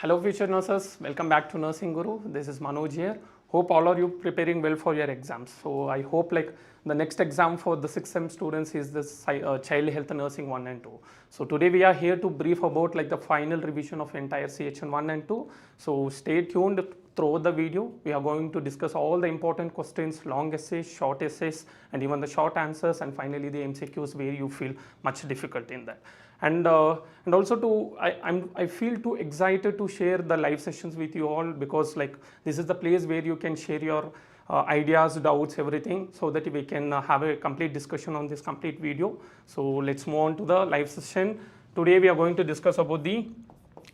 Hello future nurses, welcome back to Nursing Guru. This is Manoj here. Hope all are you preparing well for your exams. So I hope like the next exam for the 6th sem students is this Child Health Nursing 1 and 2. So today we are here to brief about like the final revision of entire CHN 1 and 2. So stay tuned throughout the video. We are going to discuss all the important questions, long essays, short essays, and even the short answers, and finally the MCQs where you feel much difficult in that. And also I feel too excited to share the live sessions with you all, because like this is the place where you can share your ideas, doubts, everything, so that we can have a complete discussion on this complete video. So let's move on to the live session. Today we are going to discuss about the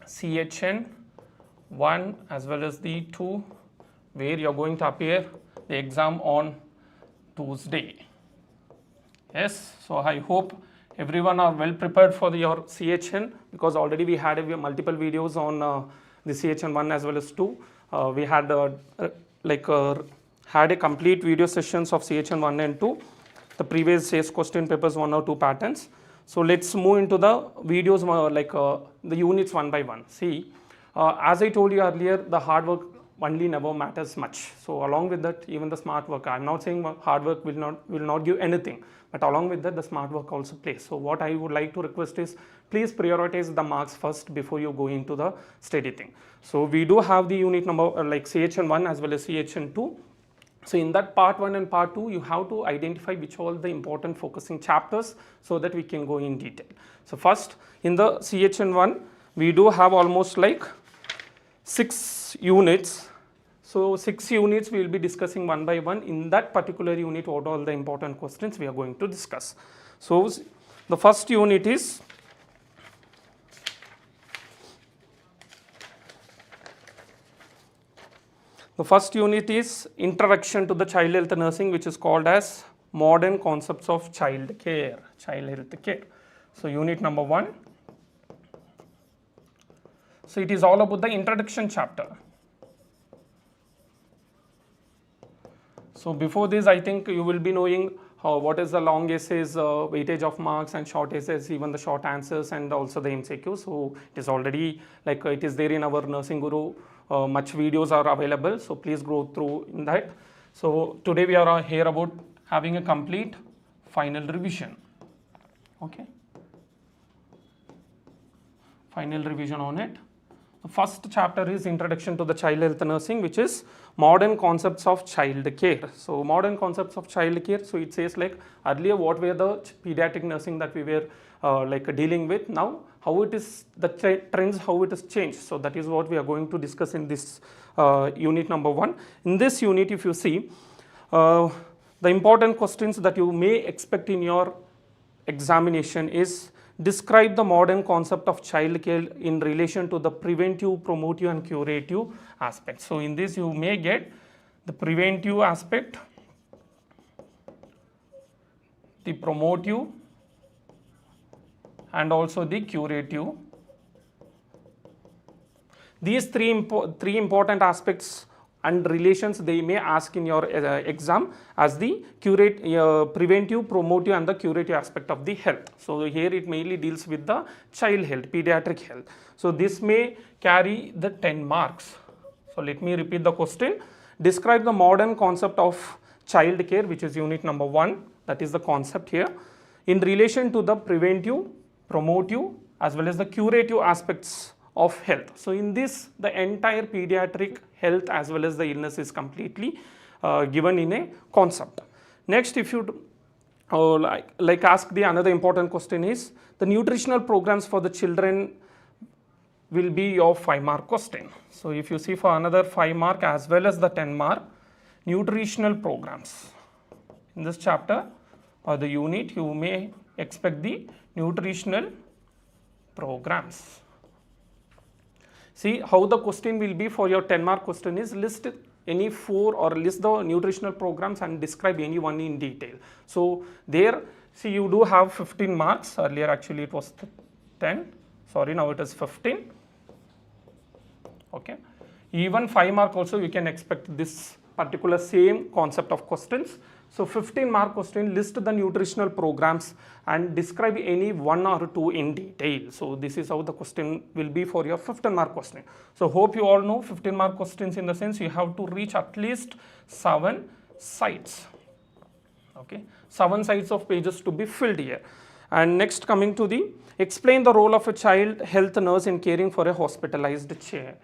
CHN 1 as well as the 2, where you are going to appear the exam on Tuesday. Yes, so I hope everyone are well prepared for your CHN, because already we had multiple videos on the CHN 1 as well as 2. We had had a complete video sessions of CHN 1 and 2, the previous year's question papers 1 or 2 patterns. So let's move into the videos the units one by one. See, as I told you earlier, the hard work only never matters much. So along with that, even the smart work, I'm not saying hard work will not give anything, but along with that the smart work also plays. So what I would like to request is, please prioritize the marks first before you go into the study thing. So we do have the unit number like CHN 1 as well as CHN 2. So in that part 1 and part 2, you have to identify which all the important focusing chapters, so that we can go in detail. So first, in the CHN 1, we do have almost like 6 units. So 6 units we will be discussing one by one. In that particular unit, what all the important questions we are going to discuss. So the first unit is Introduction to the Child Health Nursing, which is called as Modern Concepts of Child Care, Child Health Care. So unit number 1. So it is all about the introduction chapter. So before this, I think you will be knowing what is the long essays, weightage of marks, and short essays, even the short answers, and also the MCQ. So it is already like it is there in our Nursing Guru. Much videos are available, so please go through in that. So today we are here about having a complete final revision. Okay, final revision on it. The first chapter is Introduction to the Child Health Nursing, which is Modern Concepts of Child Care. So Modern Concepts of Child Care, so it says like earlier what were the pediatric nursing that we were dealing with. Now how it is, the trends, how it has changed. So that is what we are going to discuss in this unit number 1. In this unit, if you see, the important questions that you may expect in your examination is, describe the modern concept of child care in relation to the preventive, promotive, and curative aspects. So in this you may get the preventive aspect, the promotive, and also the curative. These three important aspects and relations they may ask in your exam as the preventive, promotive, and the curative aspect of the health. So here it mainly deals with the child health, pediatric health. So this may carry the 10 marks. So let me repeat the question. Describe the modern concept of child care, which is unit number 1. That is the concept here, in relation to the preventive, promotive, as well as the curative aspects of health. So in this, the entire pediatric health as well as the illness is completely given in a concept. Next, if you ask the another important question is, the nutritional programs for the children will be your 5-mark question. So if you see, for another 5 mark as well as the 10 mark, nutritional programs. In this chapter or the unit, you may expect the nutritional programs. See how the question will be for your 10-mark question is, list any 4 or list the nutritional programs and describe any one in detail. So there, see, you do have 15 marks. Earlier actually it was 10. Sorry, now it is 15. Okay. Even 5 mark also you can expect this particular same concept of questions. So 15 mark question, list the nutritional programs and describe any one or two in detail. So this is how the question will be for your 15 mark question. So hope you all know 15 mark questions in the sense you have to reach at least 7 sites. Okay, 7 sides of pages to be filled here. And next, coming to the explain the role of a child health nurse in caring for a hospitalized child.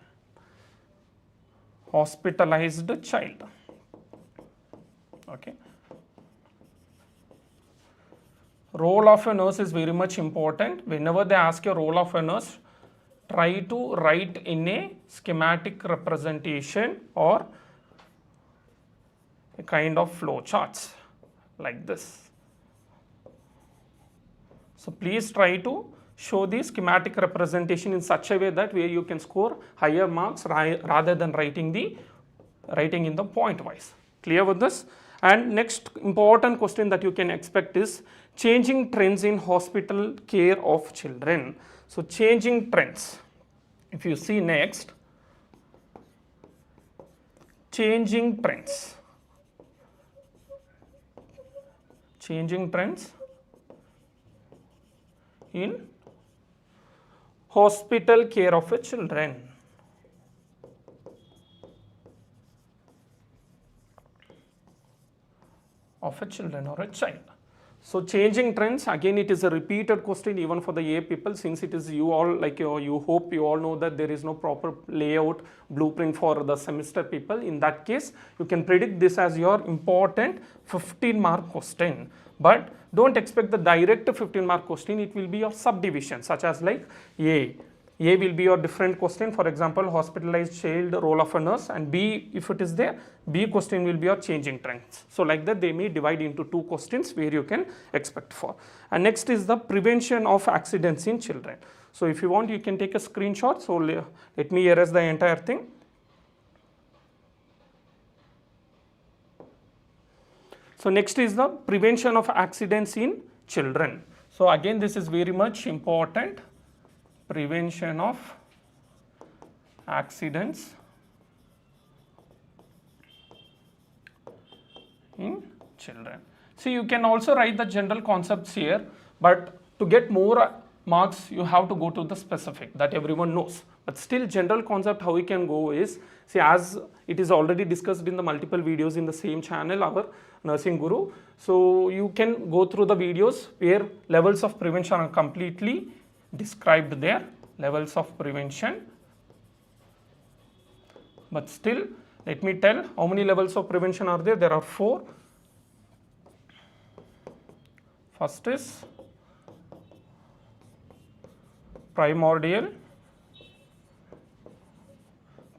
Hospitalized child. Okay. Role of a nurse is very much important. Whenever they ask a role of a nurse, try to write in a schematic representation or a kind of flow charts like this. So please try to show the schematic representation in such a way that where you can score higher marks rather than writing in the point wise. Clear with this? And next important question that you can expect is changing trends in hospital care of children. So changing trends. If you see next, changing trends. Changing trends in hospital care of a children. Of a children or a child. So changing trends, again it is a repeated question even for the A people, since it is you all like you hope you all know that there is no proper layout blueprint for the semester people. In that case you can predict this as your important 15 mark question, but don't expect the direct 15 mark question. It will be your subdivision such as like A will be your different question, for example hospitalized child, role of a nurse, and B, if it is there, B question will be your changing trends. So like that they may divide into 2 questions where you can expect for. And next is the prevention of accidents in children. So if you want you can take a screenshot. So let me erase the entire thing. So next is the prevention of accidents in children. So again this is very much important. Prevention of accidents in children. So you can also write the general concepts here, but to get more marks you have to go to the specific that everyone knows. But still general concept how we can go is, see, as it is already discussed in the multiple videos in the same channel, our Nursing Guru. So you can go through the videos where levels of prevention are completely described there, levels of prevention. But still let me tell how many levels of prevention are there. There are 4. First is primordial,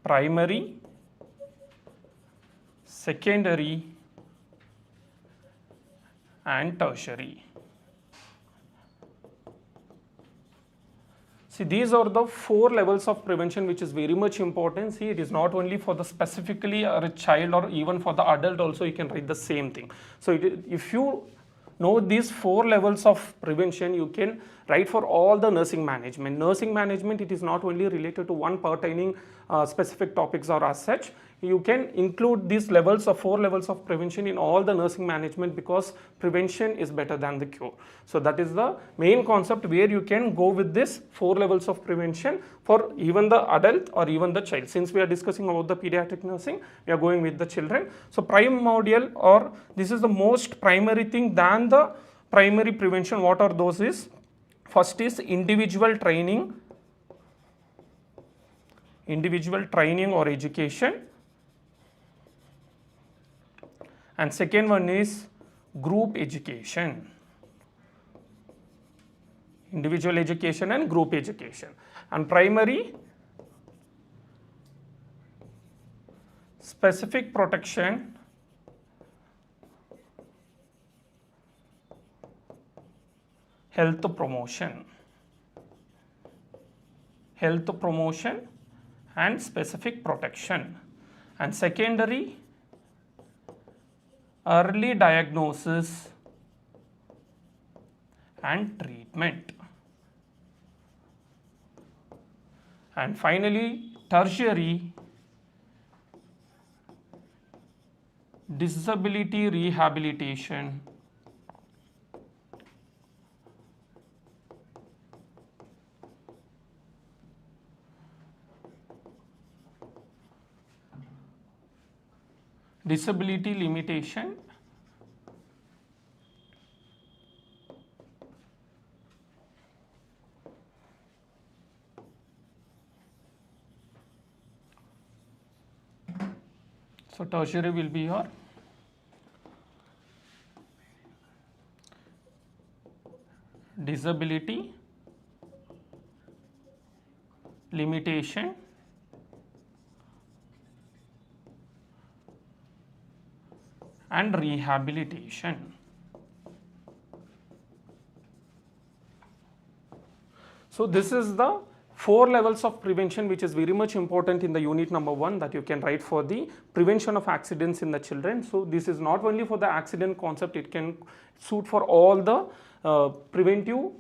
primary, secondary and tertiary. See, these are the 4 levels of prevention which is very much important. See, it is not only for the specifically a child or even for the adult also you can write the same thing. So if you know these 4 levels of prevention, you can write for all the nursing management. Nursing management, it is not only related to one pertaining specific topics or as such. You can include these levels of 4 levels of prevention in all the nursing management, because prevention is better than the cure. So that is the main concept where you can go with this 4 levels of prevention for even the adult or even the child. Since we are discussing about the pediatric nursing, we are going with the children. So primordial, or this is the most primary thing than the primary prevention. What are those is? First is individual training or education. And second one is group education. Individual education and group education. And primary, specific protection, health promotion and specific protection. And secondary, early diagnosis and treatment. And finally tertiary, disability rehabilitation, disability limitation, so tertiary will be your disability limitation and rehabilitation. So this is the 4 levels of prevention which is very much important in the unit number 1 that you can write for the prevention of accidents in the children. So this is not only for the accident concept, it can suit for all the preventive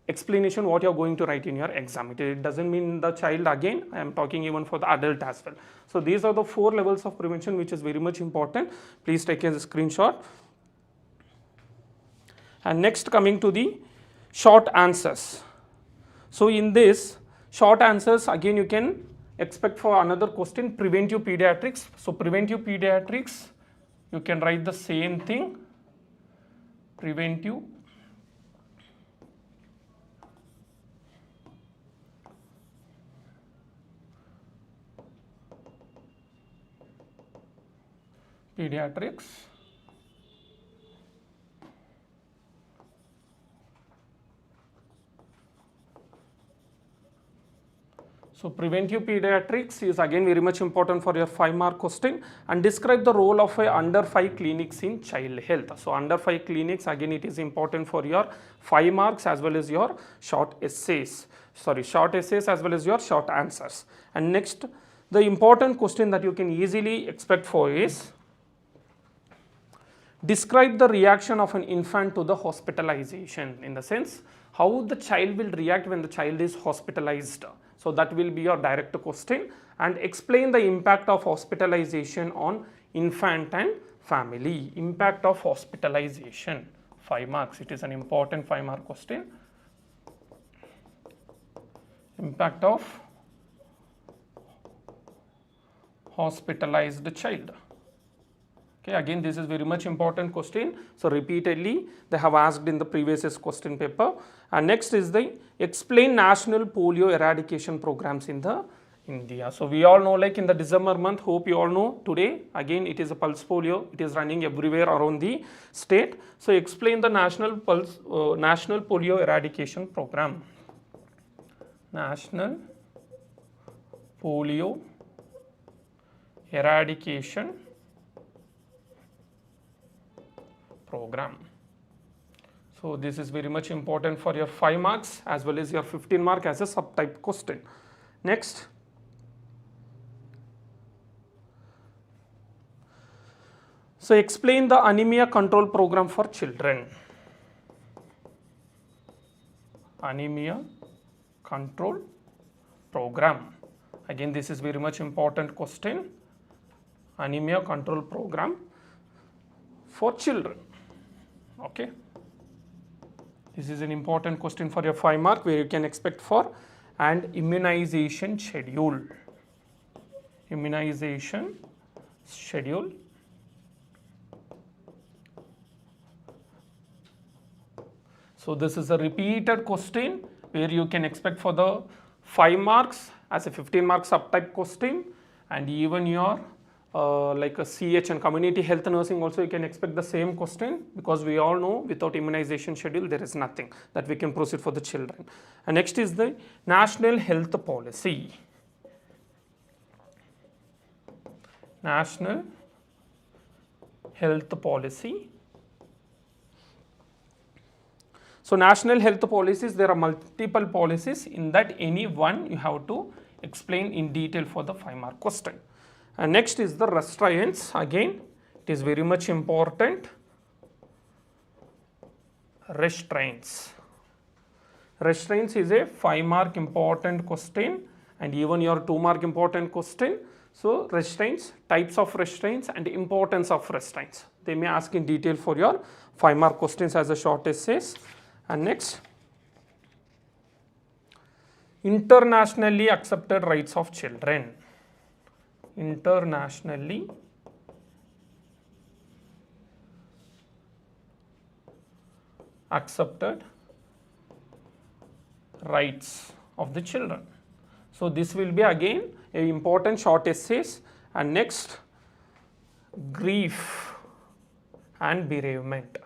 explanation what you are going to write in your exam. It doesn't mean the child again, I am talking even for the adult as well. So these are the 4 levels of prevention which is very much important. Please take a screenshot. And next, coming to the short answers. So in this short answers, again you can expect for another question, preventive pediatrics. So preventive pediatrics, you can write the same thing, preventive pediatrics. So preventive pediatrics is again very much important for your 5-mark question, and describe the role of a under 5 clinics in child health. So under 5 clinics, again it is important for your 5 marks as well as your short essays as well as your short answers. And next, the important question that you can easily expect for is, describe the reaction of an infant to the hospitalization, in the sense how the child will react when the child is hospitalized. So that will be your direct question, and explain the impact of hospitalization on infant and family. Impact of hospitalization, 5 marks. It is an important 5-mark question. Impact of hospitalized child. Okay, again this is very much important question. So repeatedly they have asked in the previous question paper. And next is the explain national polio eradication programs in the India. So we all know, like in the December month, hope you all know, today again it is a pulse polio. It is running everywhere around the state. So explain the national polio eradication program. National polio eradication program. So this is very much important for your 5 marks as well as your 15 mark as a subtype question. Next, so explain the anemia control program for children. Anemia control program. Again this is very much important question. Anemia control program for children. Okay, this is an important question for your 5 mark where you can expect for. And immunization schedule. Immunization schedule. So this is a repeated question where you can expect for the 5 marks as a 15-mark subtype question, and even your like a CH and community health nursing also you can expect the same question, because we all know without immunization schedule there is nothing that we can proceed for the children. And next is the national health policy. National health policy. So national health policies, there are multiple policies. In that any one you have to explain in detail for the 5-mark question. And next is the restraints. Again it is very much important. Restraints. Restraints is a 5-mark important question, and even your 2-mark important question. So restraints, types of restraints and importance of restraints. They may ask in detail for your 5-mark questions as a short essays. And next, internationally accepted rights of children. Internationally accepted rights of the children. So this will be again a important short essays. And next, grief and bereavement.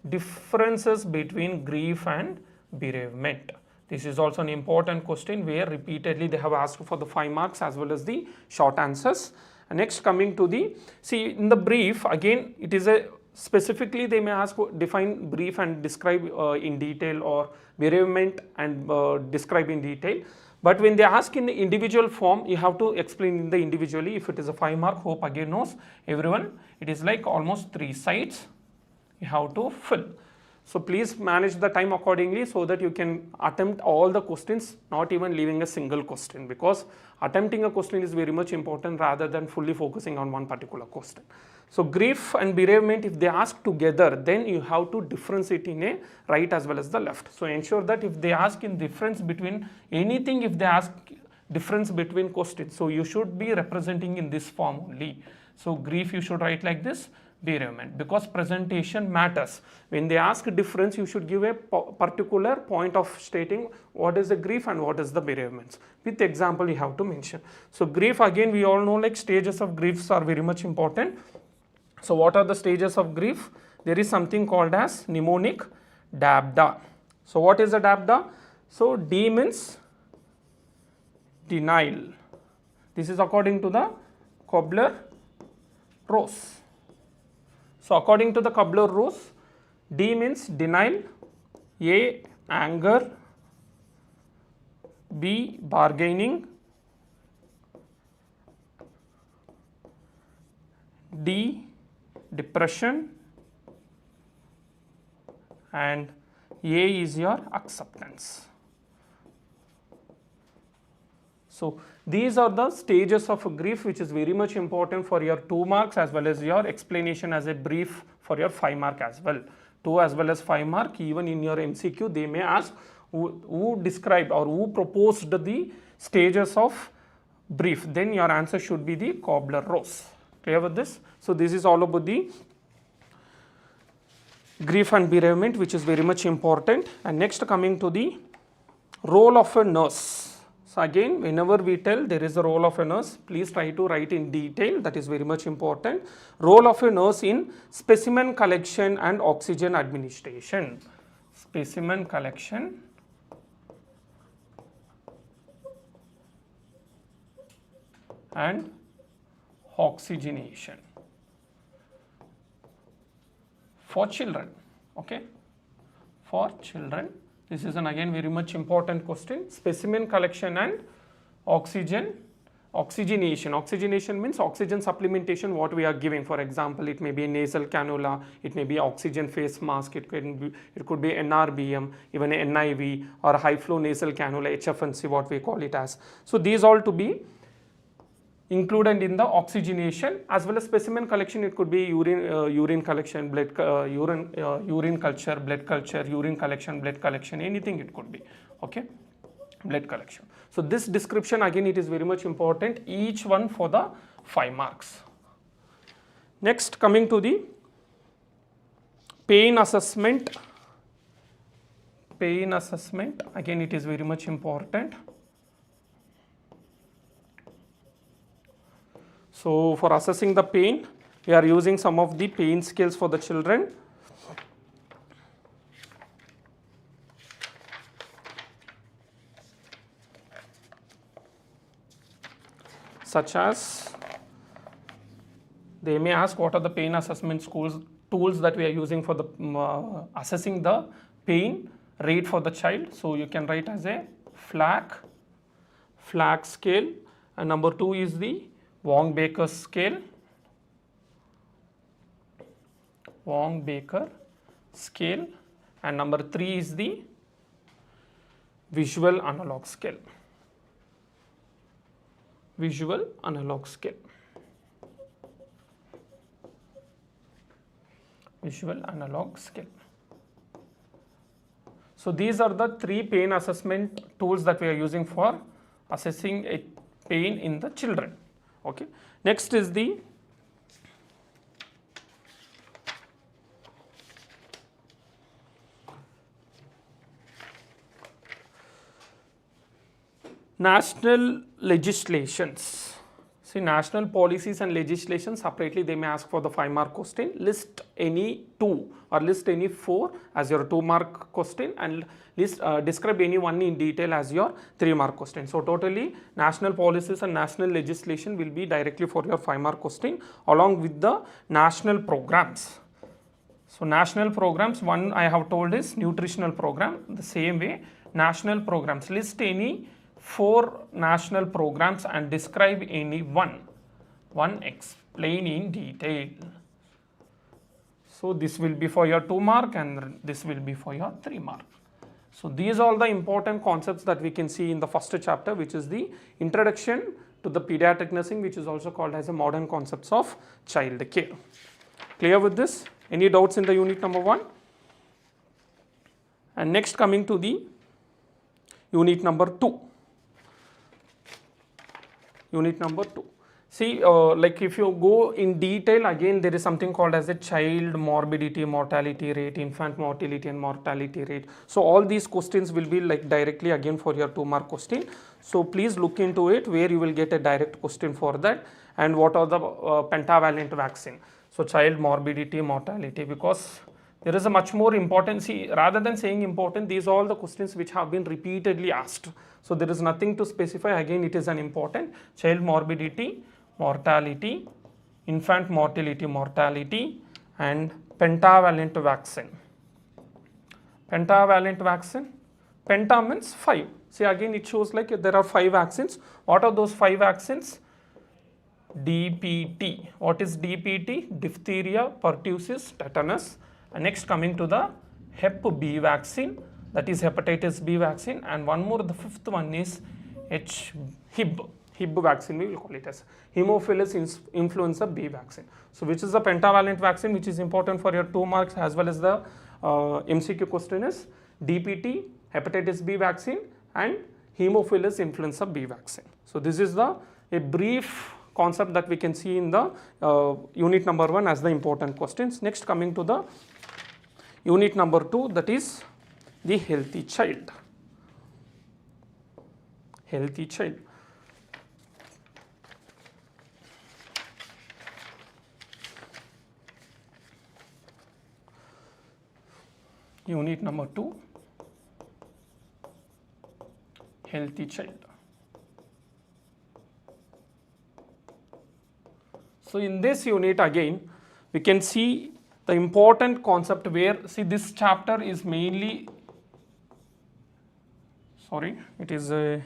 Differences between grief and bereavement. This is also an important question where repeatedly they have asked for the 5 marks as well as the short answers. And next, coming to the, see in the brief, again it is a specifically they may ask define brief and describe in detail, or bereavement and describe in detail. But when they ask in the individual form, you have to explain in the individually. If it is a 5 mark, hope again knows everyone, it is like almost 3 sides you have to fill. So please manage the time accordingly so that you can attempt all the questions, not even leaving a single question, because attempting a question is very much important rather than fully focusing on one particular question. So grief and bereavement, if they ask together, then you have to differentiate in a right as well as the left. So ensure that if they ask in difference between anything, if they ask difference between questions, so you should be representing in this form only. So grief you should write like this, bereavement, because presentation matters. When they ask difference, you should give a particular point of stating what is the grief and what is the bereavement. With example you have to mention. So grief, again we all know like stages of griefs are very much important. So what are the stages of grief? There is something called as mnemonic DABDA. So what is a DABDA? So D means denial. This is according to the Kubler-Ross. So according to the Kubler-Ross, D means denial, A anger, B bargaining, D depression, and A is your acceptance. So these are the stages of grief, which is very much important for your 2 marks as well as your explanation as a brief for your 5 mark as well. 2 as well as 5 mark, even in your MCQ they may ask who described or who proposed the stages of brief, then your answer should be the Kubler-Ross. Clear with this? So this is all about the grief and bereavement, which is very much important. And next, coming to the role of a nurse. So again, whenever we tell there is a role of a nurse, please try to write in detail, that is very much important. Role of a nurse in specimen collection and oxygen administration. Specimen collection and oxygenation for children. Okay, for children, this is an again very much important question. Specimen collection and oxygenation. Oxygenation means oxygen supplementation, what we are giving. For example, it may be a nasal cannula, it may be oxygen face mask, it could be NRBM, even a NIV, or high flow nasal cannula, HFNC, what we call it as. So these all to be included in the oxygenation, as well as specimen collection. It could be urine collection, blood urine culture, blood culture, urine collection, blood collection, anything it could be. Okay, blood collection. So this description again, it is very much important, each one for the 5 marks. Next, coming to the pain assessment. Pain assessment, again it is very much important. So for assessing the pain, we are using some of the pain scales for the children. Such as, they may ask what are the pain assessment tools that we are using for the assessing the pain rate for the child. So you can write as a FLAC scale, and number 2 is the Wong-Baker scale, Wong-Baker scale, and number 3 is the visual analog scale. visual analog scale. Visual analog scale. So these are the 3 pain assessment tools that we are using for assessing a pain in the children. Okay. Next is the national legislations. See, national policies and legislation separately they may ask for the 5-mark question. List any 2 or list any 4 as your 2-mark question, and list describe any one in detail as your 3-mark question. So totally national policies and national legislation will be directly for your 5-mark question along with the national programs. So national programs, one I have told is nutritional program. The same way national programs, list any 4 national programs and describe any one explain in detail. So this will be for your 2-mark and this will be for your 3-mark. So these are all the important concepts that we can see in the first chapter, which is the introduction to the pediatric nursing, which is also called as a modern concepts of child care. Clear with this? Any doubts in the unit number 1? And next coming to the unit number 2. Unit number 2. See, like if you go in detail, again there is something called as a child morbidity, mortality rate, infant mortality and mortality rate. So all these questions will be like directly again for your 2-mark question. So please look into it where you will get a direct question for that, and what are the pentavalent vaccine. So child morbidity, mortality, because there is a much more important, see, rather than saying important, these are all the questions which have been repeatedly asked. So there is nothing to specify, again it is an important child morbidity, mortality, infant mortality, mortality, and pentavalent vaccine. Pentavalent vaccine, penta means 5. See, again it shows like there are 5 vaccines. What are those 5 vaccines? DPT. What is DPT? Diphtheria, pertussis, tetanus. And next coming to the Hep B vaccine, that is hepatitis B vaccine, and one more, the 5th one is Hib vaccine, we will call it as Haemophilus influenza B vaccine. So which is the pentavalent vaccine which is important for your 2 marks, as well as the MCQ question is DPT, hepatitis B vaccine and Haemophilus influenza B vaccine. So this is a brief concept that we can see in the unit number 1 as the important questions. Next coming to the unit number 2, that is the healthy child. Healthy child. Unit number 2, healthy child. So in this unit again we can see the important concept where, see, this chapter is mainly, sorry, it is a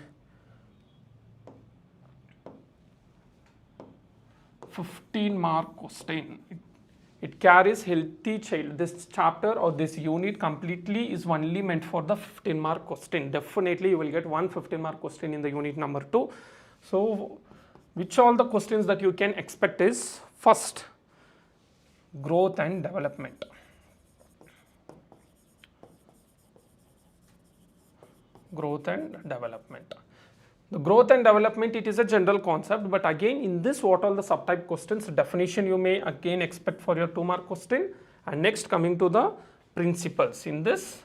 15-mark question. It carries healthy child. This chapter or this unit completely is only meant for the 15-mark question. Definitely you will get one 15-mark question in the unit number 2. So which all the questions that you can expect is, first, growth and development. Growth and development. The growth and development, it is a general concept, but again in this, what all the subtype questions, definition you may again expect for your 2-mark question. And next coming to the principles. In this,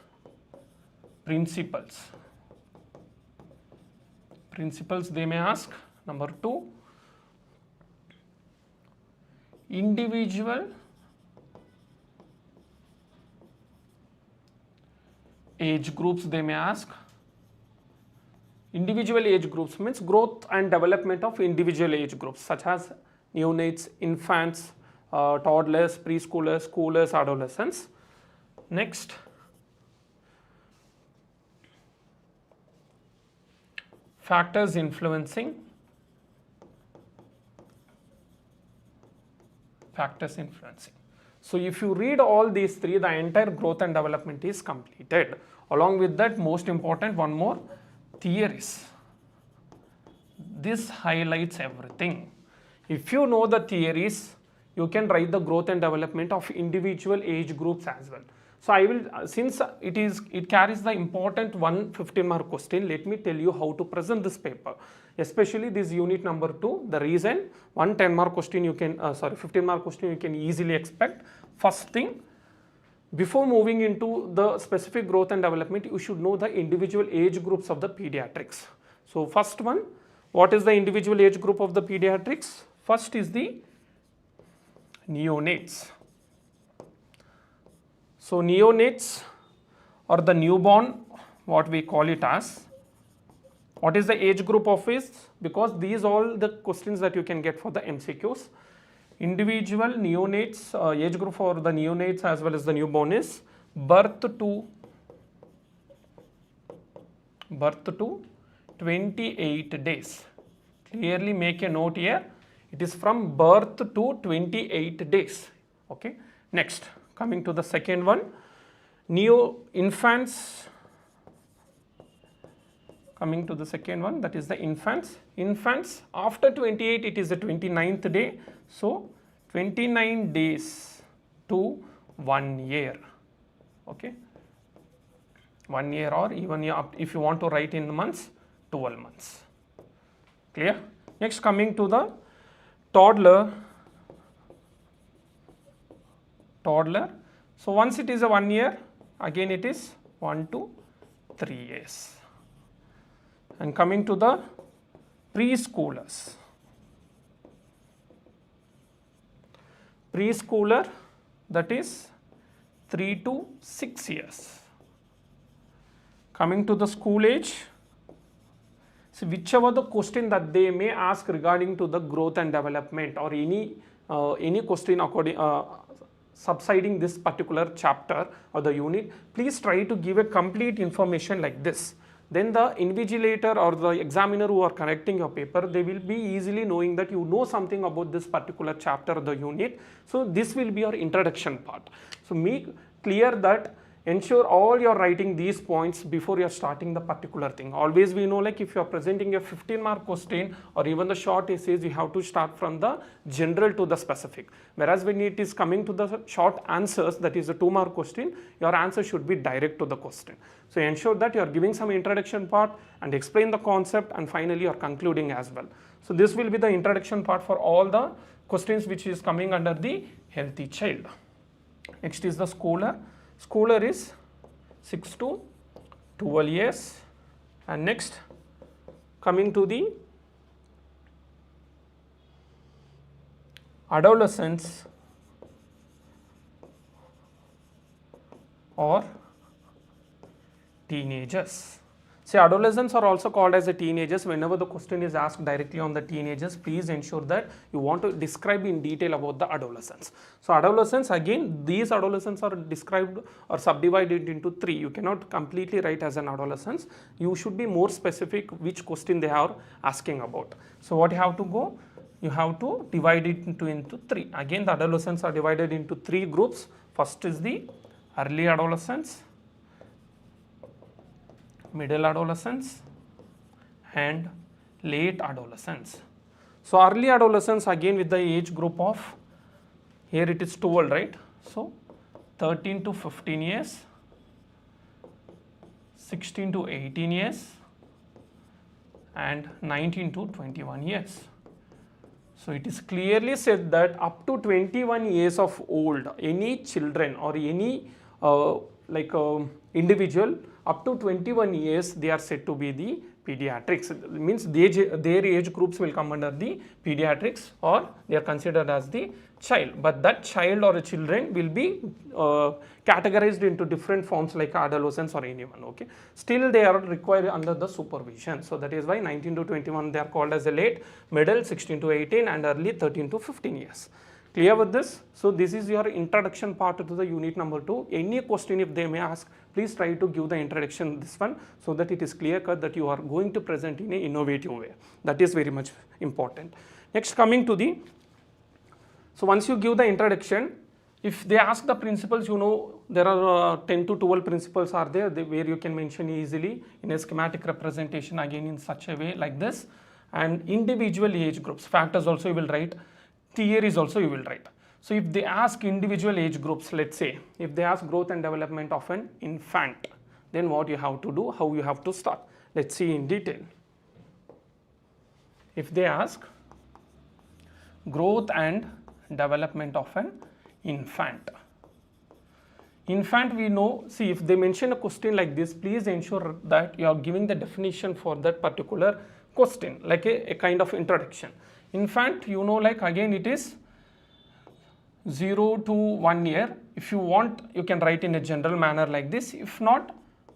principles they may ask. Number 2, individual age groups they may ask. Individual age groups means growth and development of individual age groups such as neonates, infants, toddlers, preschoolers, schoolers, adolescents. Next, factors influencing. So if you read all these 3, the entire growth and development is completed. Along with that, most important, one more, theories. This highlights everything. If you know the theories, you can write the growth and development of individual age groups as well. So I will, since it carries the important 15-mark question, let me tell you how to present this paper, especially this unit number 2. The reason, 10-mark question you can, 15-mark question you can easily expect. First thing, before moving into the specific growth and development, you should know the individual age groups of the pediatrics. So first one, what is the individual age group of the pediatrics? First is the neonates. So neonates or the newborn, what we call it as. What is the age group of it? Because these all the questions that you can get for the MCQs. Individual neonates, age group for the neonates as well as the newborn is birth to 28 days. Clearly make a note here. It is from birth to 28 days. Okay. Next, coming to the second one, infants. Coming to the second one, that is the infants. Infants after 28, it is the 29th day. So 29 days to 1 year. Okay. 1 year, or even if you want to write in months, 12 months. Clear? Next, coming to the toddler. So once it is a 1 year, again it is 1 to 3 years. And coming to the preschoolers. Preschooler, that is 3 to 6 years. Coming to the school age, so whichever the question that they may ask regarding to the growth and development, or any question according subsiding this particular chapter or the unit, please try to give a complete information like this. Then the invigilator or the examiner who are correcting your paper, they will be easily knowing that you know something about this particular chapter or the unit. So this will be your introduction part. So make clear that, ensure all you're writing these points before you're starting the particular thing. Always we know, like if you're presenting a 15-mark question or even the short essays, you have to start from the general to the specific. Whereas when it is coming to the short answers, that is a 2-mark question, your answer should be direct to the question. So ensure that you're giving some introduction part and explain the concept, and finally you're concluding as well. So this will be the introduction part for all the questions which is coming under the healthy child. Next is the schooler. Schooler is 6 to 12 years. And next, coming to the adolescents or teenagers. See, adolescents are also called as the teenagers. Whenever the question is asked directly on the teenagers, please ensure that you want to describe in detail about the adolescents. So adolescents, again, these adolescents are described or subdivided into 3. You cannot completely write as an adolescence. You should be more specific which question they are asking about. So what you have to go? You have to divide it into 3. Again, the adolescents are divided into 3 groups. First is the early adolescence, middle adolescence, and late adolescence. So early adolescence, again with the age group of, here it is 12, right? So 13 to 15 years, 16 to 18 years, and 19 to 21 years. So it is clearly said that up to 21 years of old, any children or any individual up to 21 years, they are said to be the pediatrics. It means their age groups will come under the pediatrics, or they are considered as the child. But that child or children will be categorized into different forms like adolescents or anyone. Okay, still they are required under the supervision. So that is why 19 to 21 they are called as a late, middle 16 to 18, and early 13 to 15 years. Clear with this? So this is your introduction part to the unit number 2. Any question if they may ask, please try to give the introduction this one, so that it is clear cut that you are going to present in an innovative way. That is very much important. Next, coming to the, so once you give the introduction, if they ask the principles, you know there are 10 to 12 principles are there where you can mention easily in a schematic representation, again in such a way like this. and individual age groups, factors also you will write, theories also you will write. So if they ask individual age groups, let's say if they ask growth and development of an infant, then what you have to do, how you have to start. Let's see in detail. If they ask growth and development of an infant, we know, see, if they mention a question like this, please ensure that you are giving the definition for that particular question, like a kind of introduction. Infant, you know, like again it is 0 to 1 year. If you want, you can write in a general manner like this. If not,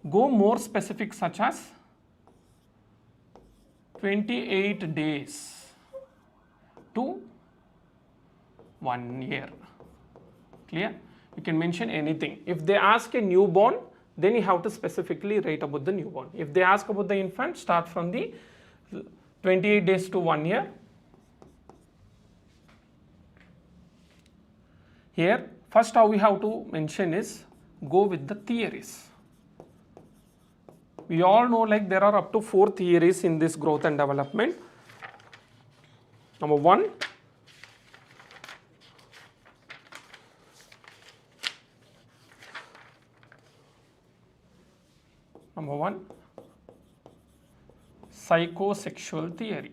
go more specific, such as 28 days to 1 year. Clear? You can mention anything. If they ask a newborn, then you have to specifically write about the newborn. If they ask about the infant, start from the 28 days to 1 year. Here, first how we have to mention is go with the theories. We all know, like, there are up to 4 theories in this growth and development. Number 1, psychosexual theory.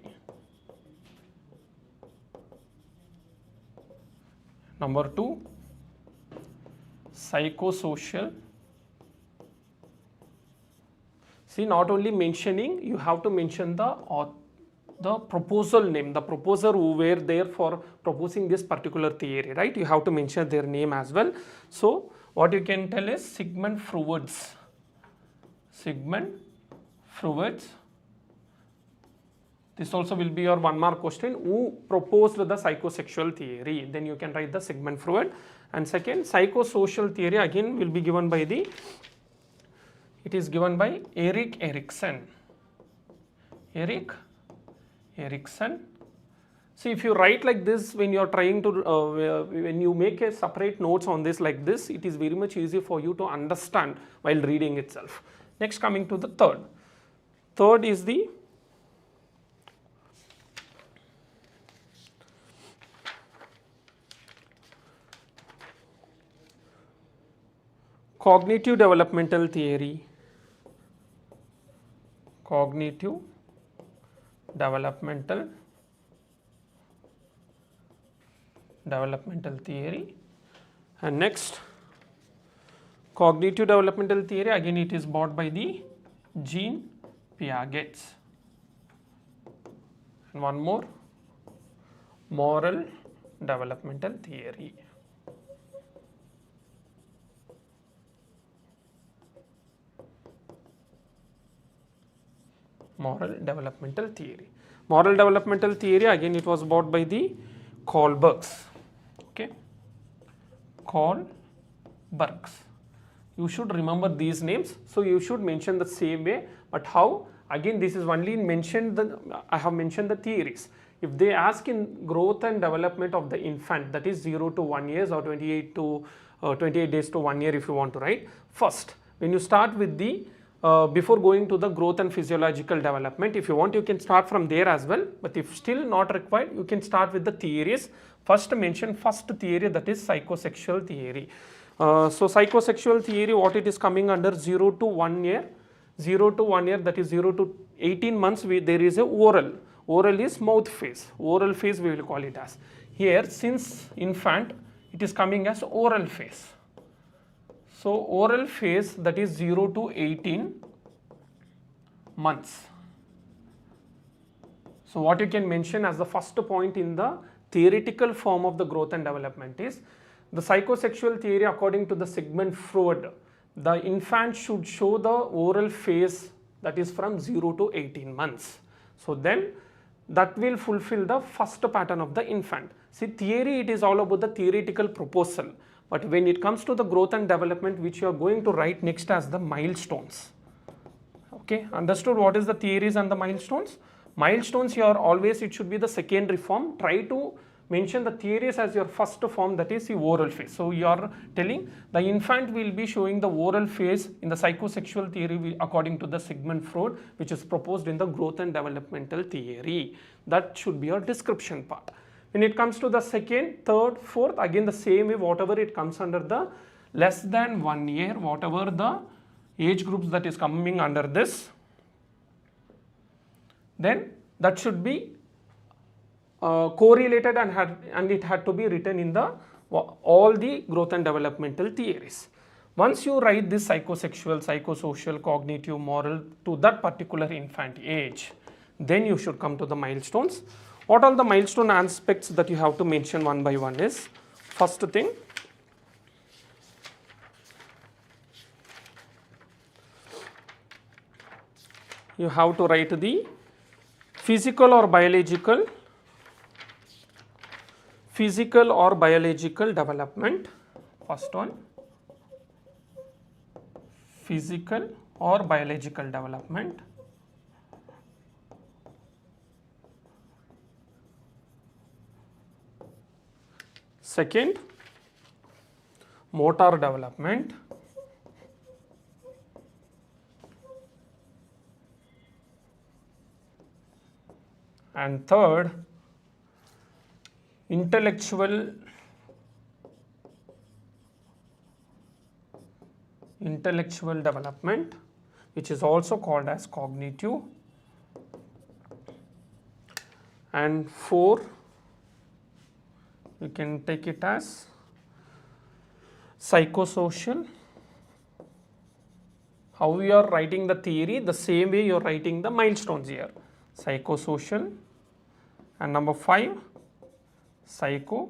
Number 2, psychosocial. See, not only mentioning, you have to mention the proposal name, the proposer who were there for proposing this particular theory, right? You have to mention their name as well. So what you can tell is Sigmund Freud's. This also will be your 1 mark question. Who proposed the psychosexual theory? Then you can write the Sigmund Freud. And second, psychosocial theory again will be given by it is given by Erik Erikson. See, if you write like this, when you are trying to, when you make a separate notes on this like this, it is very much easy for you to understand while reading itself. Next, coming to the third. Third is the cognitive developmental theory. Cognitive developmental theory. And next, cognitive developmental theory, again it is brought by the Jean Piaget. And one more, moral developmental theory. Moral developmental theory. Moral developmental theory, again it was brought by the Kohlbergs. Okay, Kohlbergs. You should remember these names, so you should mention the same way. But how? Again, this is only mentioned I have mentioned the theories. If they ask in growth and development of the infant, that is 0 to 1 year or 28 days to 1 year, if you want to write. First, when you start with the before going to the growth and physiological development, if you want, you can start from there as well. But if still not required, you can start with the theories. First mention first theory, that is psychosexual theory. So psychosexual theory, what it is coming under? 0 to 1 year. 0 to 1 year, that is 0 to 18 months, there is a oral. Oral is mouth phase. Oral phase we will call it as. Here, since infant, it is coming as oral phase. So oral phase, that is 0 to 18 months. So what you can mention as the first point in the theoretical form of the growth and development is the psychosexual theory. According to the Sigmund Freud, the infant should show the oral phase, that is from 0 to 18 months. So then that will fulfill the first pattern of the infant. See, theory, it is all about the theoretical proposal. But when it comes to the growth and development, which you are going to write next as the milestones. Okay, understood what is the theories and the milestones? Milestones here always, it should be the secondary form. Try to mention the theories as your first form, that is the oral phase. So you are telling the infant will be showing the oral phase in the psychosexual theory according to the Sigmund Freud, which is proposed in the growth and developmental theory. That should be your description part. When it comes to the second, third, fourth, again the same way, whatever it comes under the less than 1 year, whatever the age groups that is coming under this, then that should be correlated and it had to be written in the all the growth and developmental theories. Once you write this psychosexual, psychosocial, cognitive, moral to that particular infant age, then you should come to the milestones. What are the milestone aspects that you have to mention one by one is, first thing, you have to write the physical or biological development. First one, physical or biological development. Second, motor development. And third, intellectual development, which is also called as cognitive. And four, you can take it as psychosocial. How you are writing the theory, the same way you are writing the milestones here. Psychosocial. And number 5, psychosexual.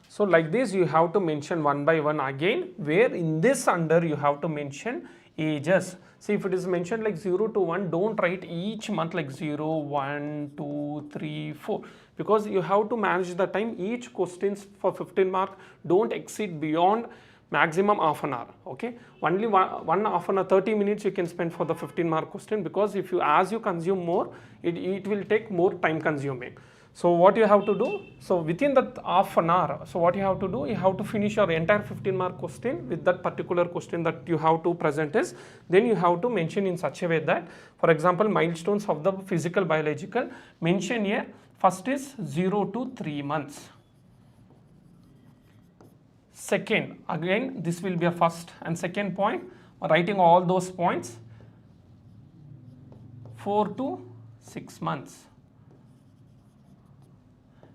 So like this you have to mention one by one again, where in this under you have to mention ages. See, if it is mentioned like 0 to 1, don't write each month like 0, 1, 2, 3, 4, because you have to manage the time. Each questions for 15 mark don't exceed beyond maximum half an hour. Okay, only one half an hour, 30 minutes you can spend for the 15 mark question, because if you, as you consume more, it will take more time consuming. So what you have to do, so within that half an hour, so what you have to do, you have to finish your entire 15 mark question with that particular question that you have to present is, then you have to mention in such a way that, for example, milestones of the physical biological, mention here, first is 0 to 3 months. Second, again this will be a first and second point, writing all those points, 4 to 6 months.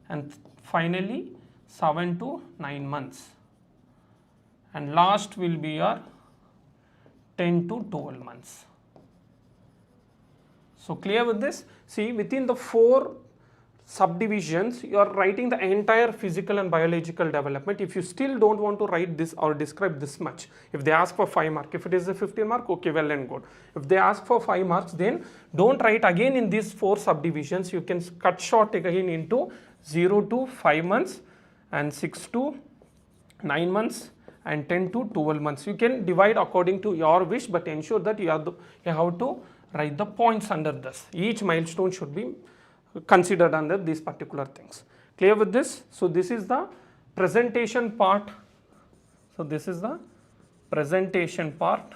And finally 7 to 9 months, and last will be your 10 to 12 months. So clear with this? See, within the 4 subdivisions you are writing the entire physical and biological development. If you still don't want to write this or describe this much, if they ask for 5 marks, if it is a 15 mark, okay, well and good. If they ask for 5 marks, then don't write again in these 4 subdivisions. You can cut short again into 0 to 5 months and 6 to 9 months and 10 to 12 months. You can divide according to your wish, but ensure that you have to write the points under this. Each milestone should be considered under these particular things. Clear with this? So this is the presentation part. So this is the presentation part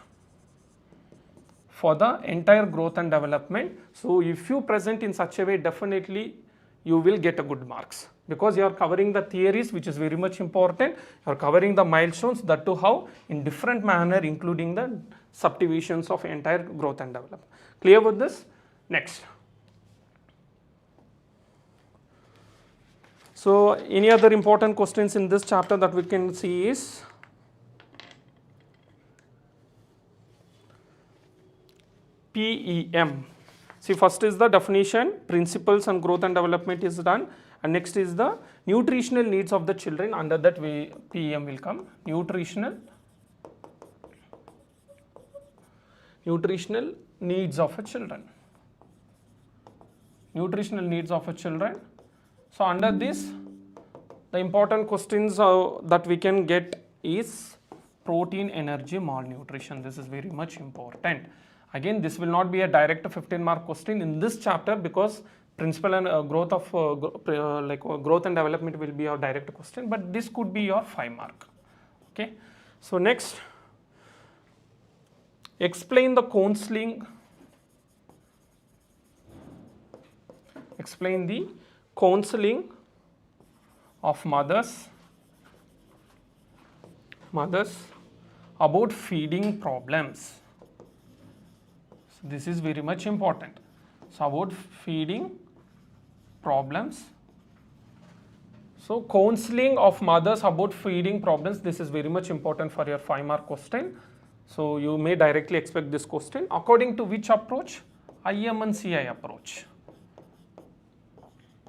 for the entire growth and development. So if you present in such a way, definitely you will get a good marks, because you are covering the theories, which is very much important. You are covering the milestones, that too how in different manner, including the subdivisions of entire growth and development. Clear with this? Next. So any other important questions in this chapter that we can see is, PEM. See, first is the definition, principles and growth and development is done, and next is the nutritional needs of the children. Under that PEM will come, nutritional needs of a children. Nutritional needs of a children. So under this, the important questions that we can get is protein, energy, malnutrition. This is very much important. Again, this will not be a direct 15-mark question in this chapter because principle and growth of growth and development will be your direct question, but this could be your 5-mark. Okay. So next, explain the counseling. Explain the counseling of mothers about feeding problems. So this is very much important. So about feeding problems. So counseling of mothers about feeding problems, this is very much important for your 5-mark question. So you may directly expect this question. According to which approach? IMNCI approach.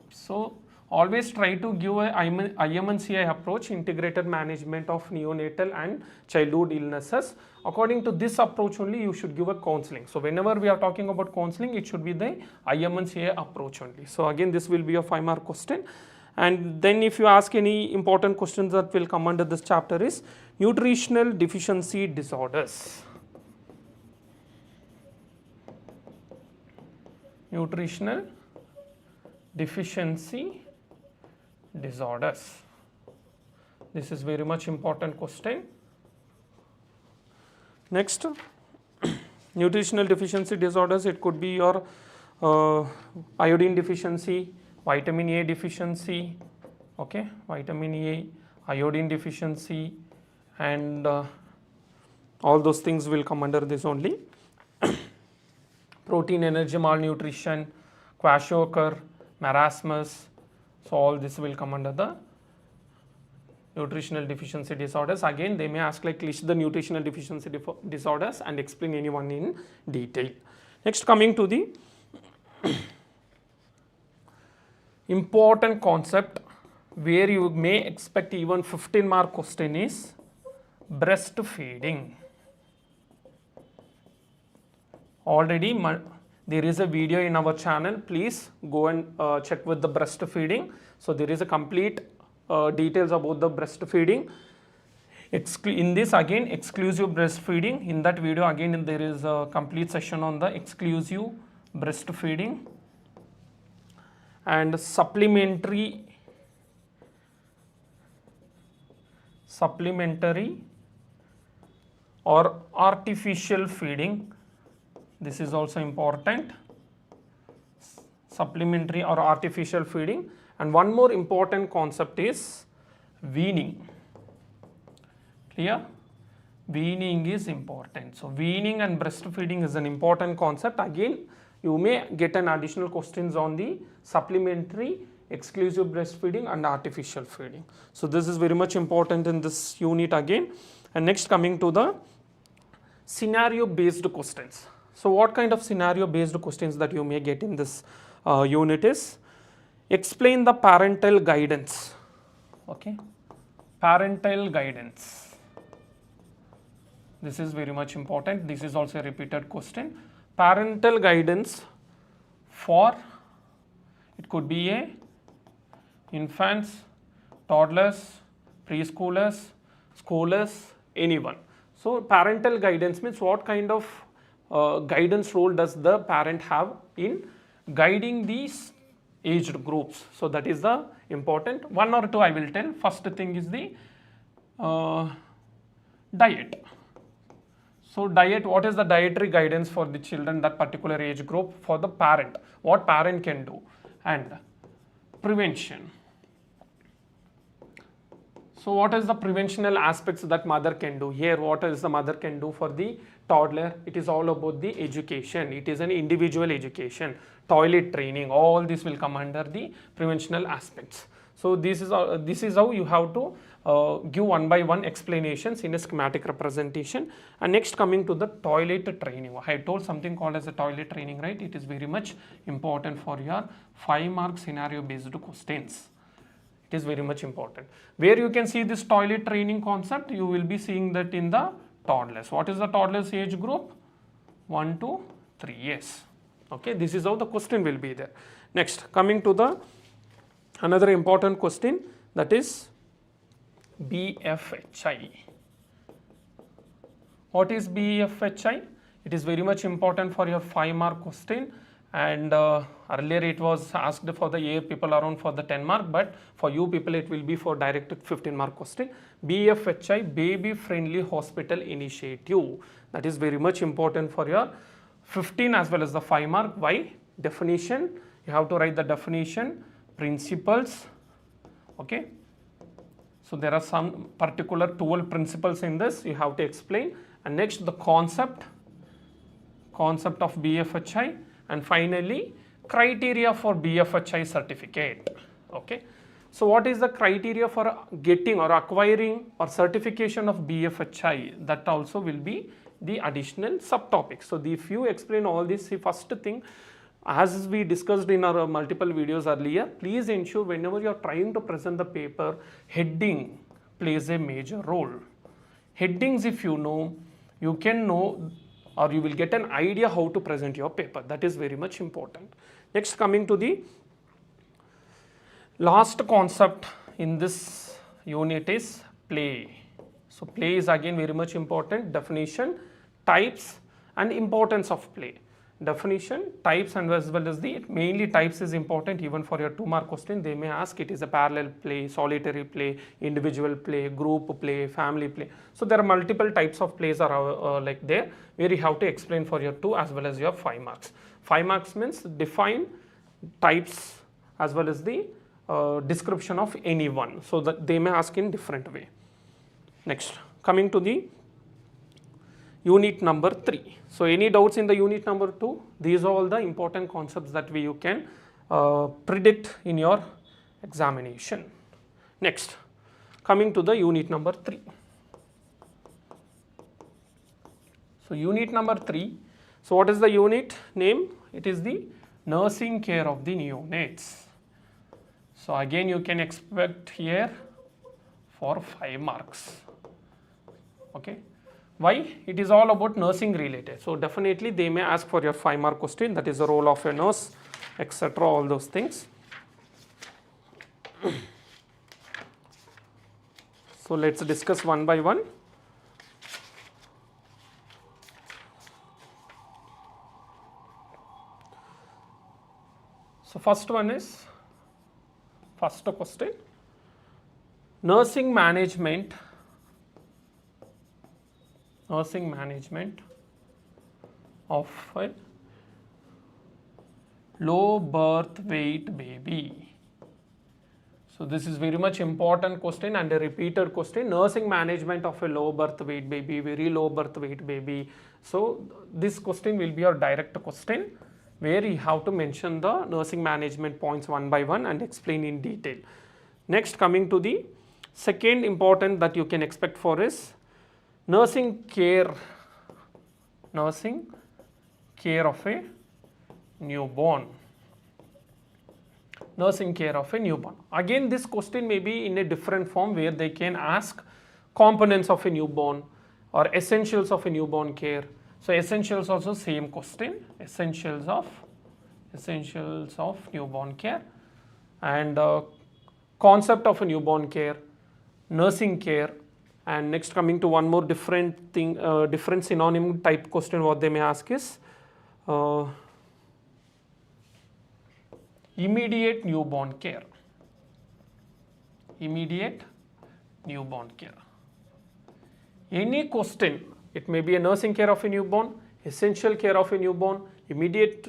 So always try to give a IMNCI approach, integrated management of neonatal and childhood illnesses. According to this approach only you should give a counseling. So whenever we are talking about counseling, it should be the IMNCI approach only. So again, this will be a 5-mark question. And then if you ask any important questions that will come under this chapter is nutritional deficiency disorders. Nutritional deficiency disorders. This is very much important question. Next, nutritional deficiency disorders, it could be your iodine deficiency, vitamin A deficiency, okay, vitamin A, iodine deficiency, and all those things will come under this only. Protein energy malnutrition, kwashiorkor, marasmus, so all this will come under the nutritional deficiency disorders. Again, they may ask like list the nutritional deficiency disorders and explain any one in detail. Next, coming to the important concept where you may expect even 15-mark question is breastfeeding. Already there is a video in our channel, please go and check with the breastfeeding. So there is a complete details about the breastfeeding. In this again, exclusive breastfeeding, in that video again there is a complete session on the exclusive breastfeeding. And supplementary or artificial feeding, this is also important, supplementary or artificial feeding. And one more important concept is weaning. Clear? Weaning is important. So weaning and breastfeeding is an important concept. Again, you may get an additional questions on the supplementary, exclusive breastfeeding and artificial feeding. So this is very much important in this unit again. And next, coming to the scenario based questions. So what kind of scenario based questions that you may get in this unit is explain the parental guidance. Okay, parental guidance. This is very much important. This is also a repeated question. Parental guidance for, it could be a infants, toddlers, preschoolers, scholars, anyone. So parental guidance means what kind of guidance role does the parent have in guiding these aged groups. So that is the important. One or two I will tell. First thing is the diet. So diet, what is the dietary guidance for the children, that particular age group, for the parent, what parent can do, and prevention. So what is the preventional aspects that mother can do? Here, what is the mother can do for the toddler? It is all about the education. It is an individual education, toilet training, all this will come under the preventional aspects. So this is how you have to give one by one explanations in a schematic representation. And next, coming to the toilet training. I told something called as a toilet training, right? It is very much important for your 5-mark scenario based questions. It is very much important. Where you can see this toilet training concept, you will be seeing that in the toddlers. What is the toddlers age group? 1 to 3 years. Okay, this is how the question will be there. Next, coming to the another important question, that is BFHI. What is BFHI? It is very much important for your 5-mark question, and earlier it was asked for the A people around for the 10-mark, but for you people it will be for direct 15-mark question. BFHI, Baby Friendly Hospital Initiative, that is very much important for your 15 as well as the 5-mark. Why? Definition, you have to write the definition, principles, okay. So there are some particular 12 principles in this you have to explain, and next the concept of BFHI, and finally criteria for BFHI certificate, okay. So what is the criteria for getting or acquiring or certification of BFHI? That also will be the additional subtopic. So if you explain all this, the first thing, as we discussed in our multiple videos earlier, please ensure whenever you are trying to present the paper, heading plays a major role. Headings, if you know, you can know or you will get an idea how to present your paper. That is very much important. Next, coming to the last concept in this unit is play. So play is again very much important. Definition, types and importance of play. Definition, types, and as well as the mainly types is important even for your 2-mark question. They may ask it is a parallel play, solitary play, individual play, group play, family play. So there are multiple types of plays are like there where you have to explain for your 2 as well as your 5 marks. 5 marks means define types as well as the description of any one. So that they may ask in different way. Next, coming to the unit number 3. So any doubts in the unit number 2? These are all the important concepts that you can predict in your examination. Next, coming to the unit number 3. So unit number 3. So what is the unit name? It is the nursing care of the neonates. So again you can expect here for 5 marks. Okay. Why? It is all about nursing related. So definitely they may ask for your 5-mark question, that is the role of a nurse, etc. all those things. So let's discuss one by one. So first one is, first question, nursing management of a low birth weight baby. So this is very much important question and a repeated question. Nursing management of a low birth weight baby, very low birth weight baby. So this question will be your direct question where you have to mention the nursing management points one by one and explain in detail. Next, coming to the second important that you can expect for is nursing care of a newborn. Nursing care of a newborn. Again, this question may be in a different form where they can ask components of a newborn or essentials of a newborn care. So essentials also same question, essentials of newborn care, and concept of a newborn care, nursing care. And next, coming to one more different thing, different synonym type question, what they may ask is immediate newborn care. Immediate newborn care. Any question, it may be a nursing care of a newborn, essential care of a newborn, immediate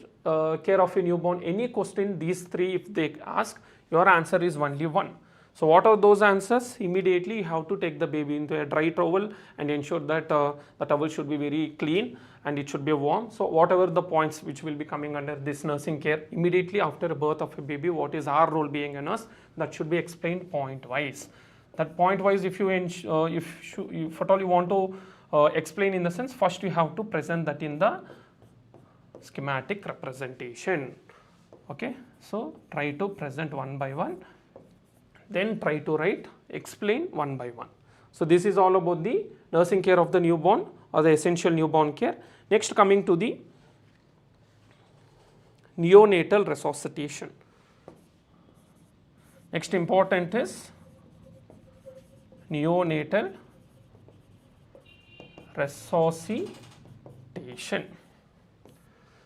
care of a newborn, any question, these three if they ask, your answer is only one. So what are those answers? Immediately you have to take the baby into a dry towel and ensure that the towel should be very clean and it should be warm. So whatever the points which will be coming under this nursing care, immediately after a birth of a baby, what is our role being a nurse, that should be explained point wise. That point wise, if at all you want to explain in the sense, first you have to present that in the schematic representation. Okay, so try to present one by one, then try to write, explain one by one. So this is all about the nursing care of the newborn or the essential newborn care. Next, coming to the neonatal resuscitation. Next important is neonatal resuscitation. resuscitation.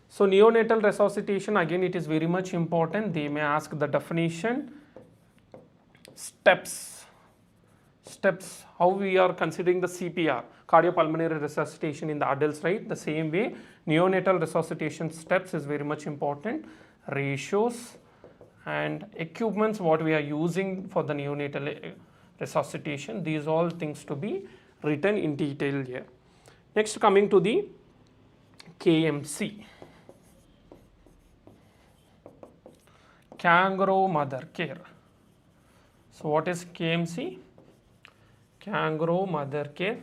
So neonatal resuscitation, again it is very much important. They may ask the definition, steps, how we are considering the CPR, cardiopulmonary resuscitation in the adults, right? The same way neonatal resuscitation steps is very much important. Ratios and equipments what we are using for the neonatal resuscitation, these all things to be written in detail here. Next, coming to the KMC, kangaroo mother care. So what is KMC? Kangaroo mother care.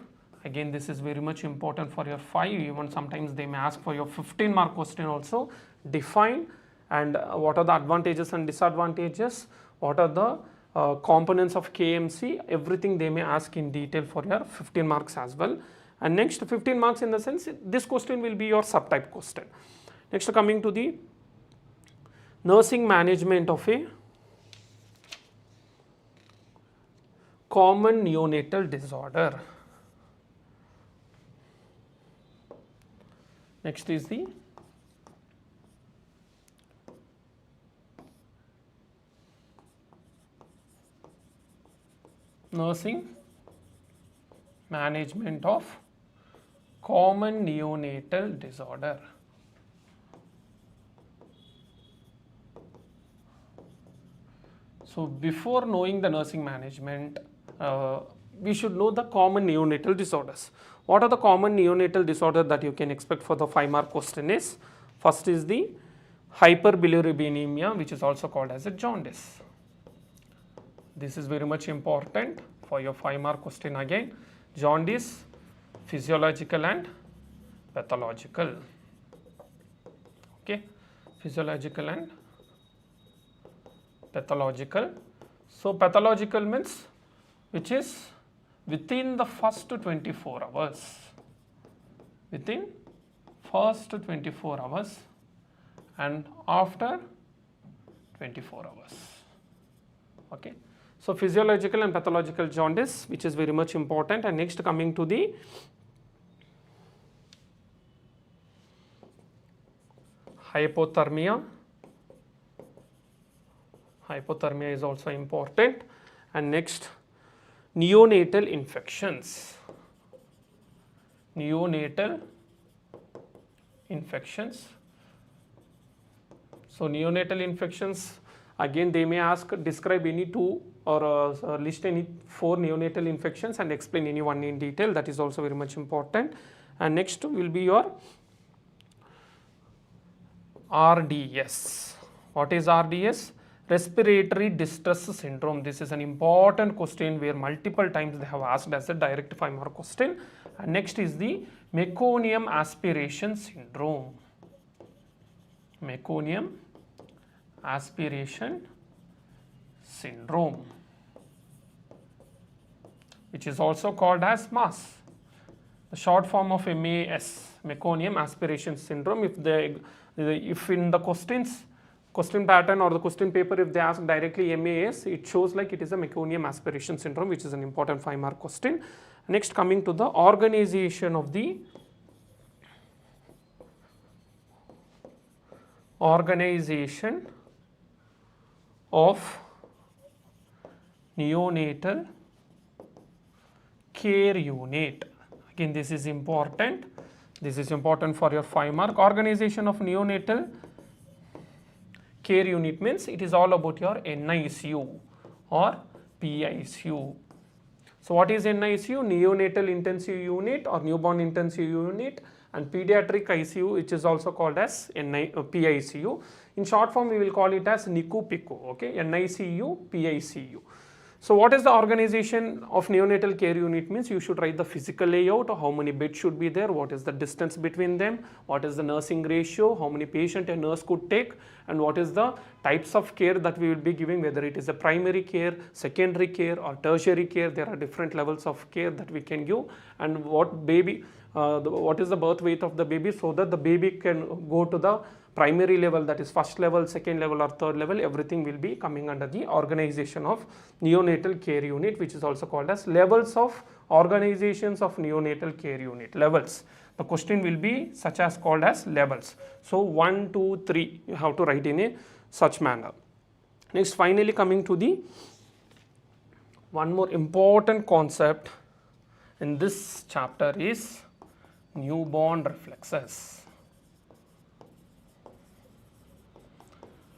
Again, this is very much important for your 5, even sometimes they may ask for your 15-mark question also. Define and what are the advantages and disadvantages, what are the components of KMC, everything they may ask in detail for your 15 marks as well. And next, 15 marks in the sense, this question will be your subtype question. Next, coming to the nursing management of a common neonatal disorder. Next is the nursing management of common neonatal disorder. So before knowing the nursing management, we should know the common neonatal disorders. What are the common neonatal disorders that you can expect for the 5-mark question is, first is the hyperbilirubinemia, which is also called as a jaundice. This is very much important for your 5-mark question again. Jaundice, physiological and pathological. Okay, physiological and pathological. So pathological means which is within the first 24 hours. Within first 24 hours and after 24 hours. Okay. So physiological and pathological jaundice, which is very much important. And next, coming to the hypothermia. Hypothermia is also important. And next, neonatal infections. Neonatal infections. So neonatal infections, again they may ask, describe any 2 or list any 4 neonatal infections and explain any one in detail. That is also very much important. And next will be your RDS. What is RDS? Respiratory distress syndrome. This is an important question where multiple times they have asked as a direct 5-mark question. And next is the meconium aspiration syndrome. Meconium aspiration syndrome, which is also called as MAS. The short form of MAS, meconium aspiration syndrome. If in the question pattern or the question paper, if they ask directly MAS, it shows like it is a meconium aspiration syndrome, which is an important 5-mark question. Next, coming to the organization of the neonatal care unit. Again, this is important. This is important for your 5-mark. Organization of neonatal care unit means it is all about your NICU or PICU. So what is NICU? Neonatal intensive unit or newborn intensive unit, and pediatric ICU, which is also called as PICU. In short form, we will call it as NICU-PICU, okay? NICU, PICU. So what is the organization of neonatal care unit means? You should write the physical layout, how many beds should be there, what is the distance between them, what is the nursing ratio, how many patients a nurse could take, and what is the types of care that we will be giving, whether it is a primary care, secondary care or tertiary care. There are different levels of care that we can give, and what is the birth weight of the baby, so that the baby can go to the primary level, that is first level, second level or third level. Everything will be coming under the organization of neonatal care unit, which is also called as levels of organizations of neonatal care unit. Levels. The question will be such as called as levels. So 1, 2, 3 you have to write in a such manner. Next, finally coming to the one more important concept in this chapter is newborn reflexes.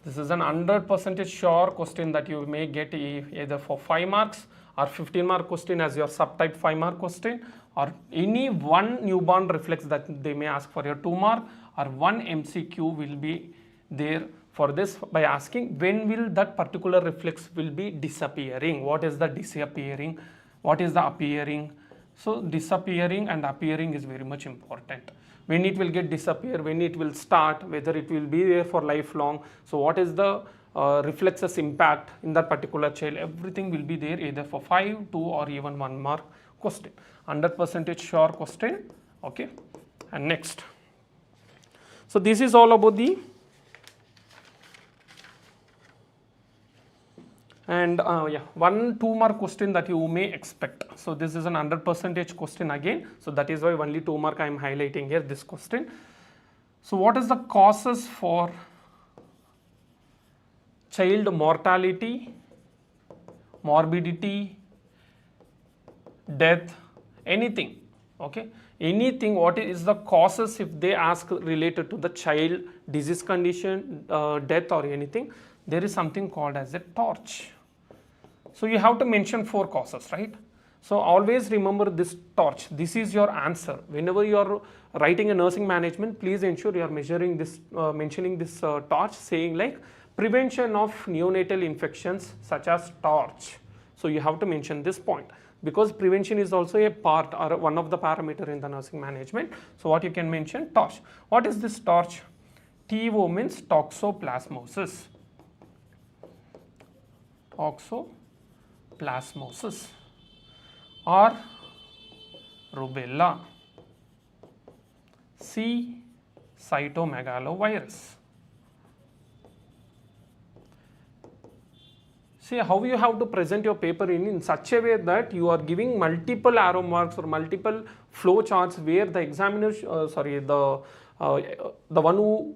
This is an 100% sure question that you may get either for 5 marks or 15-mark question as your subtype 5-mark question, or any one newborn reflex that they may ask for your 2 mark, or one MCQ will be there for this by asking when will that particular reflex will be disappearing. What is the disappearing? What is the appearing? So disappearing and appearing is very much important. When it will get disappear, when it will start, whether it will be there for lifelong. So what is the reflexes impact in that particular child, everything will be there either for 5, 2 or even 1 mark question. 100% sure question. Okay, and next. So this is all about the and 1 2 mark question that you may expect. So this is an 100% question again, so that is why only 2 mark I am highlighting here this question. So what is the causes for child mortality, morbidity, death, anything, okay, anything, what is the causes if they ask related to the child disease condition, death or anything, there is something called as a torch. So you have to mention 4 causes, right? So always remember this torch. This is your answer. Whenever you are writing a nursing management, please ensure you are measuring this, mentioning this torch, saying like prevention of neonatal infections such as torch. So you have to mention this point because prevention is also a part or one of the parameter in the nursing management. So what you can mention, torch. What is this torch? TO means toxoplasmosis. Toxoplasmosis or rubella. C. cytomegalovirus. See how you have to present your paper in such a way that you are giving multiple arrow marks or multiple flow charts where the examiner, the one who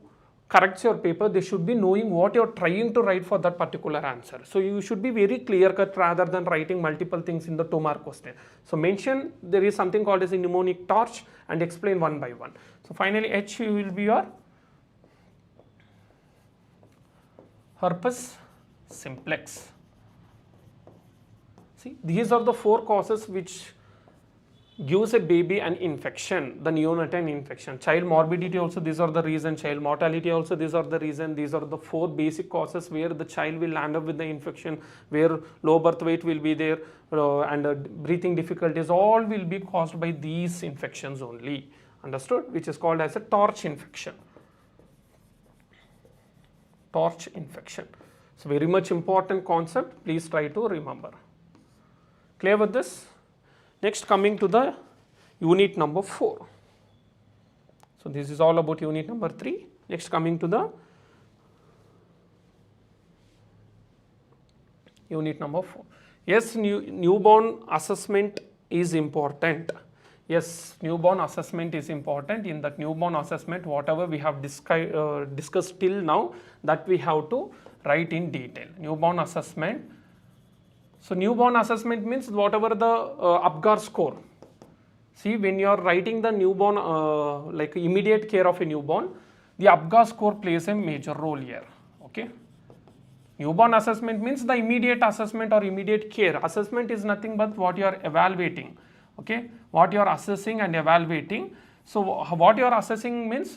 corrects your paper, they should be knowing what you are trying to write for that particular answer. So you should be very clear cut rather than writing multiple things in the 2 mark question. So mention there is something called as a mnemonic torch and explain one by one. So finally H will be your herpes simplex. See, these are the 4 causes which gives a baby an infection, the neonatal infection. Child morbidity also, these are the reason. Child mortality also, these are the reason. These are the 4 basic causes where the child will land up with the infection, where low birth weight will be there and breathing difficulties, all will be caused by these infections only. Understood? Which is called as a torch infection. Torch infection. So very much important concept, please try to remember. Clear with this? Next, coming to the unit number 4. So this is all about unit number 3. Next, coming to the unit number 4. Yes, newborn assessment is important. Yes, newborn assessment is important. In that newborn assessment, whatever we have discussed till now, that we have to write in detail. Newborn assessment. So newborn assessment means whatever the Apgar score. See, when you are writing the newborn, like immediate care of a newborn, the Apgar score plays a major role here. Okay. Newborn assessment means the immediate assessment or immediate care. Assessment is nothing but what you are evaluating. Okay. What you are assessing and evaluating. So what you are assessing means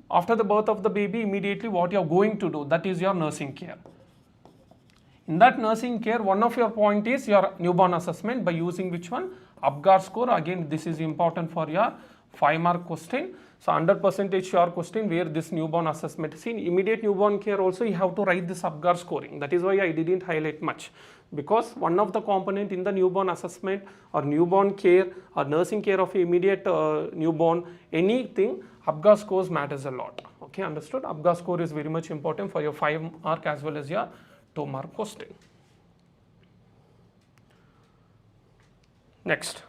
after the birth of the baby, immediately what you are going to do, that is your nursing care. In that nursing care, one of your point is your newborn assessment by using which one? Apgar score. Again, this is important for your 5 mark question. So 100% sure question where this newborn assessment. See, in immediate newborn care also you have to write this Apgar scoring. That is why I didn't highlight much, because one of the component in the newborn assessment or newborn care or nursing care of immediate newborn, anything, Apgar scores matters a lot. Okay, understood? Apgar score is very much important for your 5 mark as well as your 2 mark question. Next,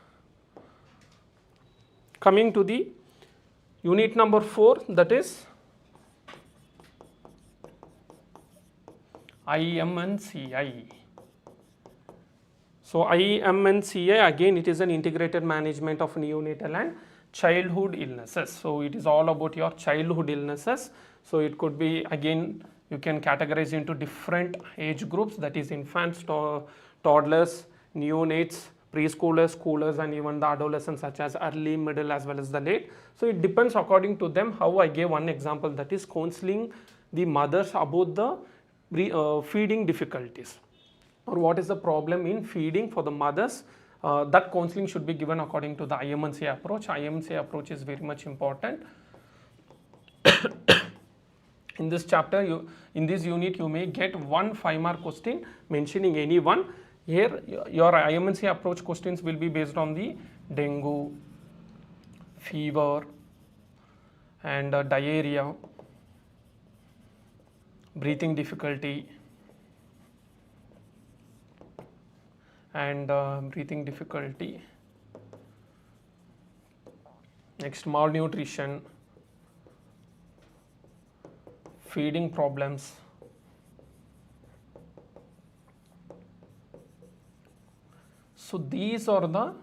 Coming to the unit number 4, that is IMNCI. So IMNCI, again it is an integrated management of neonatal and childhood illnesses. So it is all about your childhood illnesses. So it could be, again you can categorize into different age groups, that is infants, toddlers, neonates, preschoolers, schoolers, and even the adolescents, such as early, middle as well as the late. So it depends according to them. How I gave one example, that is counseling the mothers about the feeding difficulties, or what is the problem in feeding for the mothers. That counseling should be given according to the IMNCI approach. IMNCI approach is very much important. In this chapter, in this unit, you may get one 5-mark question mentioning any one. Here, your IMNCI approach questions will be based on the dengue, fever, and diarrhea, breathing difficulty, and next malnutrition, feeding problems, so these are the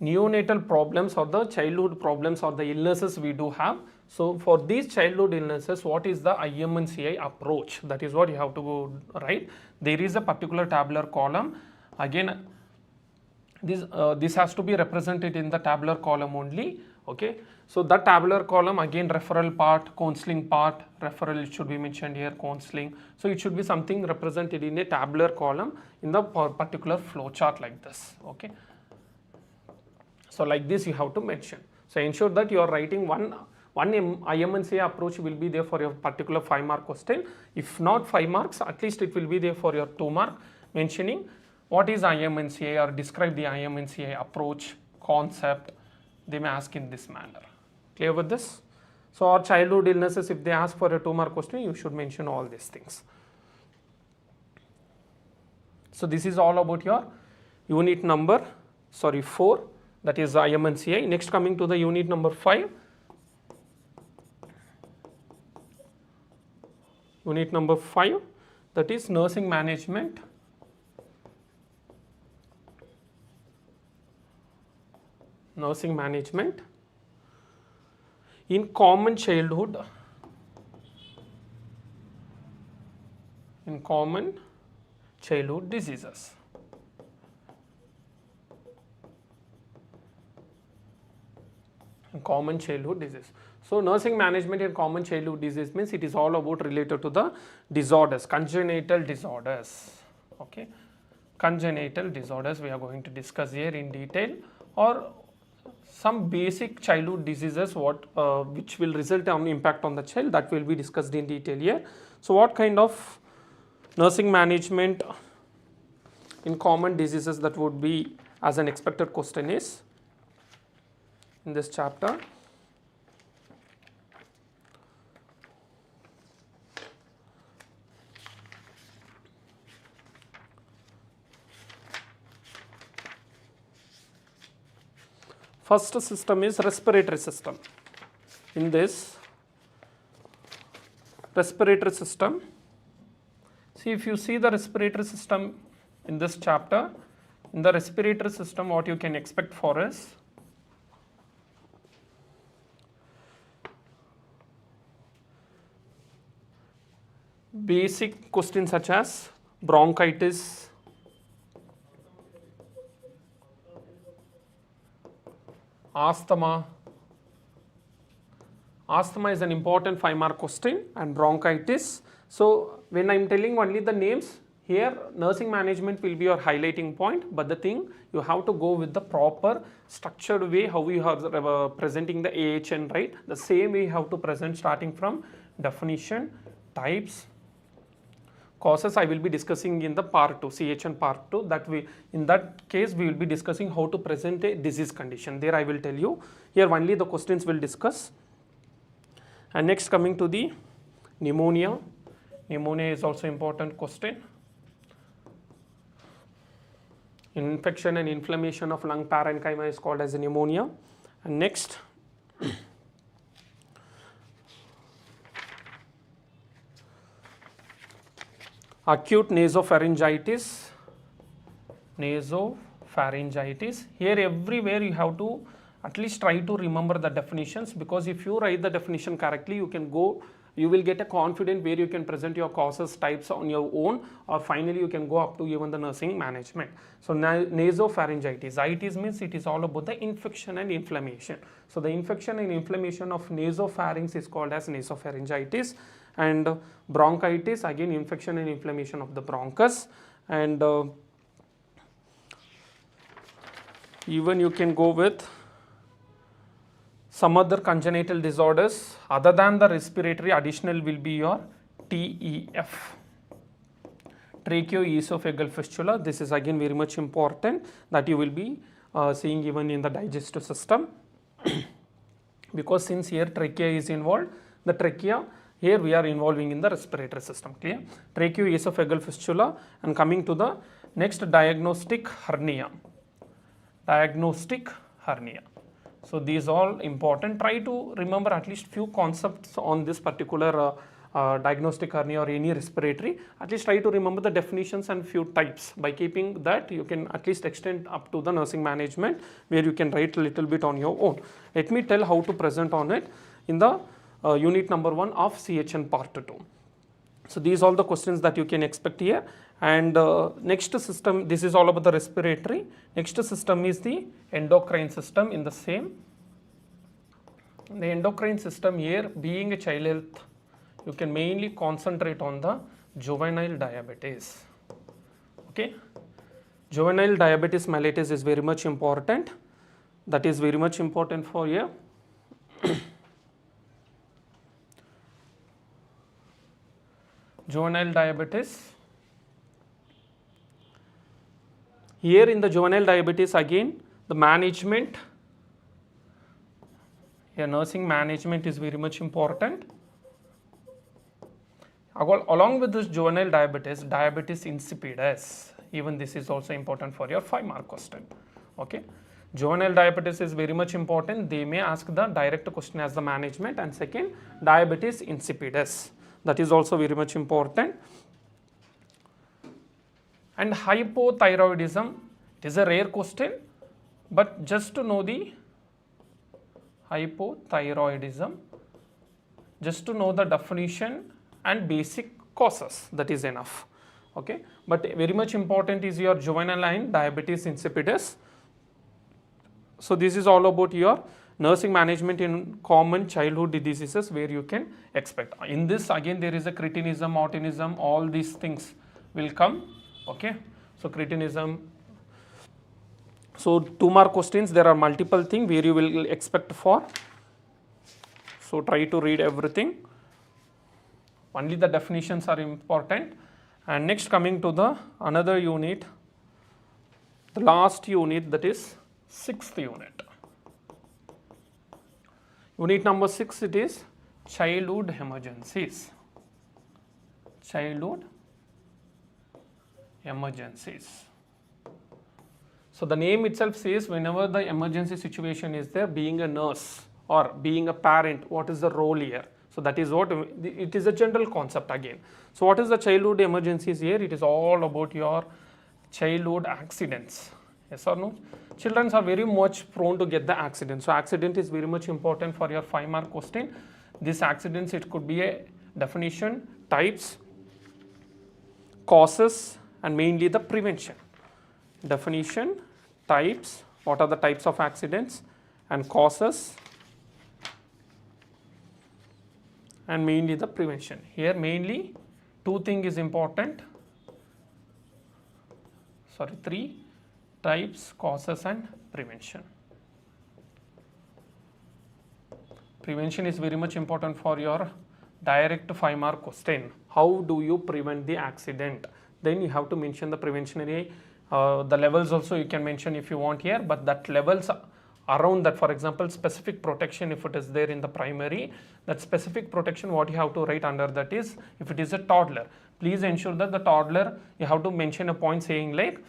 neonatal problems or the childhood problems or the illnesses we do have. So for these childhood illnesses, what is the IMNCI approach? That is what you have to go write. There is a particular tabular column. Again, this has to be represented in the tabular column only. Okay, so that tabular column, again referral part, counseling part, referral it should be mentioned here, counseling. So it should be something represented in a tabular column in the particular flow chart like this. Okay, so like this you have to mention. So ensure that you are writing one IMNCI approach will be there for your particular 5-mark question. If not 5 marks, at least it will be there for your 2-mark, mentioning what is IMNCI or describe the IMNCI approach, concept. They may ask in this manner. Clear with this? So our childhood illnesses, if they ask for a 2-mark question, you should mention all these things. So this is all about your unit number 4, that is IMNCI. Next, coming to the unit number 5. Unit number 5, that is nursing management. Nursing management in common childhood diseases. Common childhood disease. So nursing management in common childhood disease means it is all about related to the disorders, congenital disorders. Okay, congenital disorders we are going to discuss here in detail, or some basic childhood diseases which will result on impact on the child, that will be discussed in detail here. So what kind of nursing management in common diseases that would be as an expected question is in this chapter. First system is respiratory system. In this respiratory system, see, if you see the respiratory system in this chapter, in the respiratory system what you can expect for is basic questions such as bronchitis, asthma. Asthma is an important 5-mark question, and bronchitis. So when I am telling only the names, here nursing management will be your highlighting point, but the thing you have to go with the proper structured way how you are presenting the AHN, right? The same way you have to present, starting from definition, types, causes. I will be discussing in the part 2, CHN part 2, that in that case we will be discussing how to present a disease condition. There I will tell you. Here only the questions will discuss. And next, coming to the pneumonia. Pneumonia is also important question. Infection and inflammation of lung parenchyma is called as a pneumonia. And next, acute nasopharyngitis. Nasopharyngitis. Here everywhere you have to at least try to remember the definitions, because if you write the definition correctly, you will get a confident where you can present your causes types on your own, or finally you can go up to even the nursing management. So nasopharyngitis, itis means it is all about the infection and inflammation. So the infection and inflammation of nasopharynx is called as nasopharyngitis. And bronchitis, again infection and inflammation of the bronchus. And even you can go with some other congenital disorders other than the respiratory. Additional will be your TEF, tracheoesophageal fistula. This is again very much important, that you will be seeing even in the digestive system because since here trachea is involved, the trachea, here we are involving in the respiratory system. Clear? Tracheoesophageal fistula. And coming to the next, diagnostic hernia. Diagnostic hernia. So these all important. Try to remember at least few concepts on this particular diagnostic hernia or any respiratory. At least try to remember the definitions and few types. By keeping that, you can at least extend up to the nursing management, where you can write a little bit on your own. Let me tell how to present on it in the unit number 1 of CHN part 2. So these are all the questions that you can expect here. And next system, this is all about the respiratory. Next system is the endocrine system in the same. The endocrine system here, being a child health, you can mainly concentrate on the juvenile diabetes. Okay, juvenile diabetes mellitus is very much important. That is very much important for you. Juvenile diabetes. Here in the juvenile diabetes, again the management, here nursing management is very much important. Along with this juvenile diabetes, diabetes insipidus, even this is also important for your 5-mark question. Okay, juvenile diabetes is very much important. They may ask the direct question as the management. And second, diabetes insipidus, that is also very much important. And hypothyroidism, it is a rare question, but just to know the hypothyroidism, just to know the definition and basic causes, that is enough. Okay, but very much important is your juvenile and diabetes insipidus. So this is all about your nursing management in common childhood diseases, where you can expect. In this again there is a cretinism, autism, all these things will come. Okay, so cretinism. So 2-mark questions, there are multiple things where you will expect for. So try to read everything. Only the definitions are important. And next, coming to the another unit, the last unit, that is 6th unit. Unit number 6, it is childhood emergencies. Childhood emergencies. So the name itself says, whenever the emergency situation is there, being a nurse or being a parent, what is the role here? So that is what it is, a general concept again. So what is the childhood emergencies here? It is all about your childhood accidents. Yes or no? Children are very much prone to get the accident. So accident is very much important for your 5-mark question. These accidents, it could be a definition, types, causes, and mainly the prevention. Definition, types, what are the types of accidents, and causes, and mainly the prevention. Here mainly 2 things is important. 3 types, causes, and prevention. Prevention is very much important for your direct 5-mark question. How do you prevent the accident? Then you have to mention the preventionary, the levels also you can mention if you want here, but that levels around that, for example, specific protection, if it is there in the primary, that specific protection, what you have to write under that is, if it is a toddler, please ensure that the toddler, you have to mention a point saying like,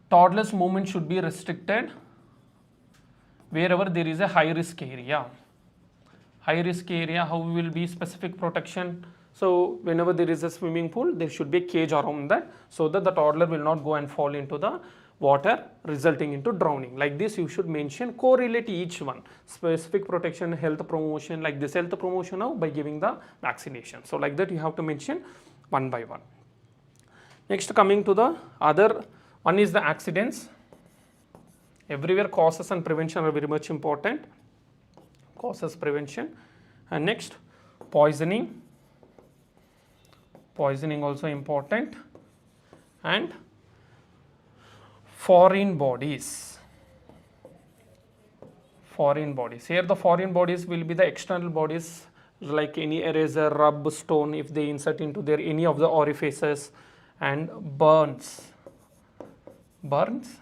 toddler's movement should be restricted wherever there is a high risk area. High risk area, how will be specific protection? So whenever there is a swimming pool, there should be a cage around that, so that the toddler will not go and fall into the water, resulting into drowning. Like this you should mention, correlate each one. Specific protection, health promotion, like this health promotion now by giving the vaccination. So like that you have to mention one by one. Next, coming to the other one is the accidents. Everywhere causes and prevention are very much important. Causes, prevention. And next, poisoning. Poisoning also important. And foreign bodies. Foreign bodies. Here the foreign bodies will be the external bodies, like any eraser, rub, stone, if they insert into their any of the orifices, and burns. Burns.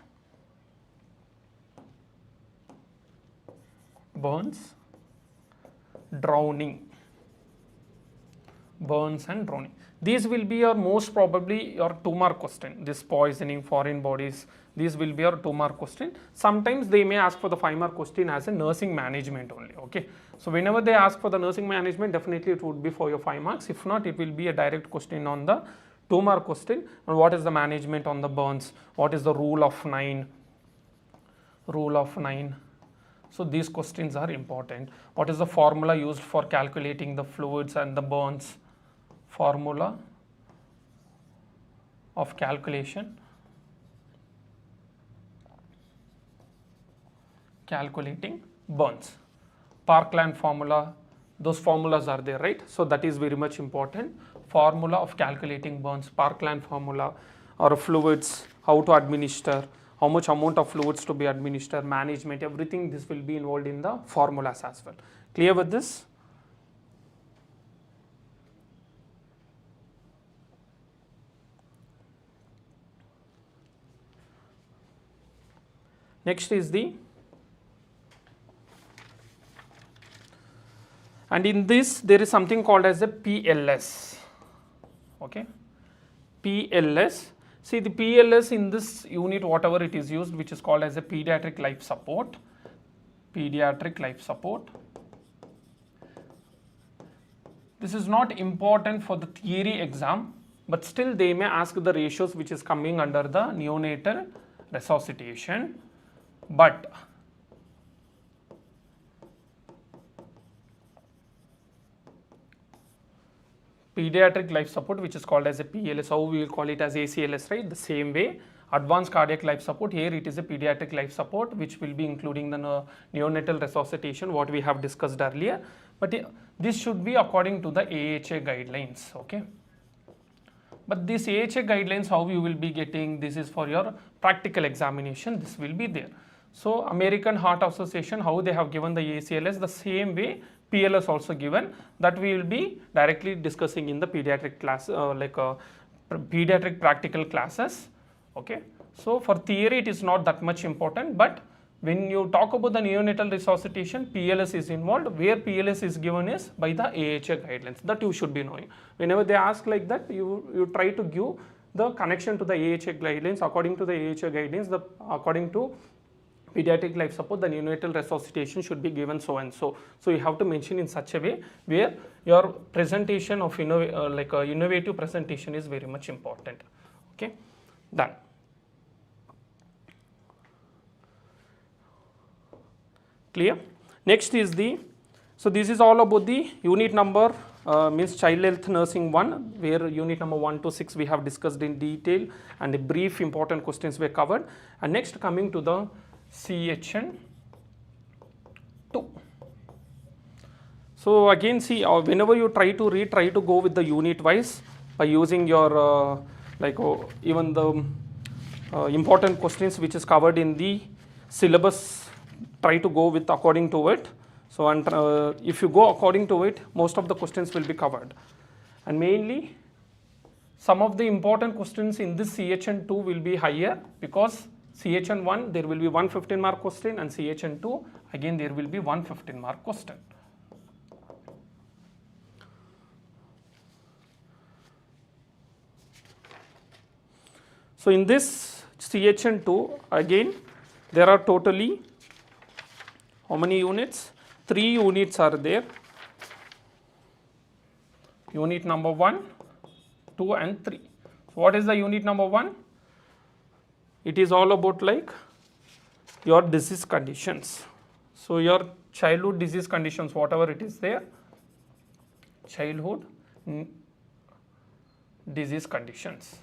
Burns. Drowning. Burns and drowning. These will be your most probably your 2-mark question. This poisoning, foreign bodies, these will be your 2-mark question. Sometimes they may ask for the 5-mark question as a nursing management only. Okay. So whenever they ask for the nursing management, definitely it would be for your 5 marks. If not, it will be a direct question on the 2-mark question. And what is the management on the burns? What is the rule of 9? Rule of 9. So these questions are important. What is the formula used for calculating the fluids and the burns? Formula of calculation. Calculating burns. Parkland formula, those formulas are there, right? So that is very much important. Formula of calculating burns, Parkland formula, or fluids, how to administer, how much amount of fluids to be administered, management, everything this will be involved in the formulas as well. Clear with this? Next is the, and in this there is something called as a PLS. Okay, PLS. See the PLS in this unit, whatever it is used, which is called as a pediatric life support. Pediatric life support. This is not important for the theory exam, but still they may ask the ratios which is coming under the neonatal resuscitation. But pediatric life support, which is called as a PLS, how we will call it as ACLS, right? The same way, advanced cardiac life support, here it is a pediatric life support, which will be including the neonatal resuscitation, what we have discussed earlier. But this should be according to the AHA guidelines, okay? But this AHA guidelines, how you will be getting, this is for your practical examination, this will be there. So American Heart Association, how they have given the ACLS, the same way PLS also given, that we will be directly discussing in the pediatric class, pediatric practical classes. Okay. So for theory it is not that much important, but when you talk about the neonatal resuscitation, PLS is involved. Where PLS is given is by the AHA guidelines, that you should be knowing. Whenever they ask like that, you try to give the connection to the AHA guidelines. According to the AHA guidelines, according to pediatric life support, the neonatal resuscitation should be given so and so. So you have to mention in such a way where your presentation of innovative presentation is very much important. Okay, done. Clear? Next is the, so this is all about the unit number means child health nursing 1, where unit number 1 to 6 we have discussed in detail and the brief important questions were covered. And next coming to the CHN 2. So again, see, whenever you try to read, try to go with the unit wise by using your even the important questions which is covered in the syllabus. Try to go with according to it. So and if you go according to it, most of the questions will be covered. And mainly some of the important questions in this CHN 2 will be higher, because CHN 1 there will be 1 15-mark question, and CHN 2 again there will be 1 15-mark question. So in this CHN 2 again there are totally How many units? 3 units are there. Unit number 1, 2 and 3. So what is the unit number 1? It is all about like your disease conditions. So your childhood disease conditions, whatever it is there, childhood disease conditions.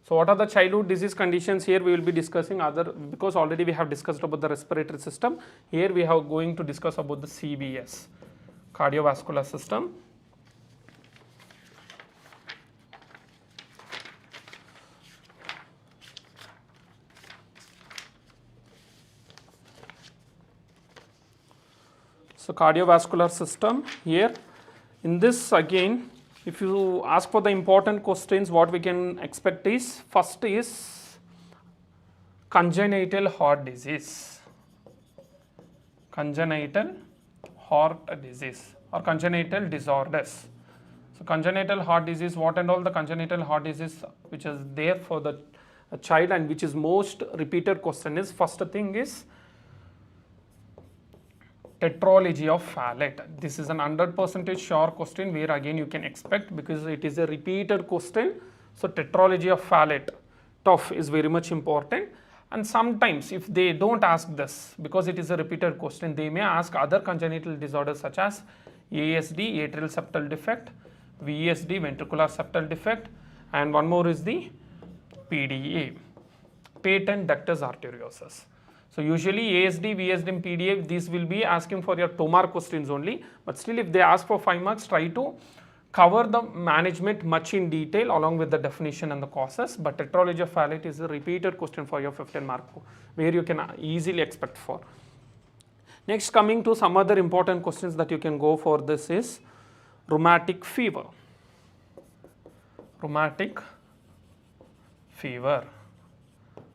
So what are the childhood disease conditions? Here we will be discussing other, because already we have discussed about the respiratory system. Here we are going to discuss about the CVS, cardiovascular system. So cardiovascular system, here in this again, if you ask for the important questions, what we can expect is, first is congenital heart disease, congenital heart disease or congenital disorders. So congenital heart disease, what and all the congenital heart disease which is there for the child and which is most repeated question is, first thing is tetralogy of Fallot. This is an 100% sure question where again you can expect, because it is a repeated question. So tetralogy of Fallot, TOF, is very much important. And sometimes if they don't ask this, because it is a repeated question, they may ask other congenital disorders such as ASD, atrial septal defect, VSD, ventricular septal defect, and one more is the PDA, patent ductus arteriosus. So usually ASD, VSD and PDA, these will be asking for your 2 mark questions only, but still if they ask for 5 marks, try to cover the management much in detail along with the definition and the causes. But tetralogy of Fallot is a repeated question for your 15 mark where you can easily expect for. Next, coming to some other important questions that you can go for this is rheumatic fever. Rheumatic fever,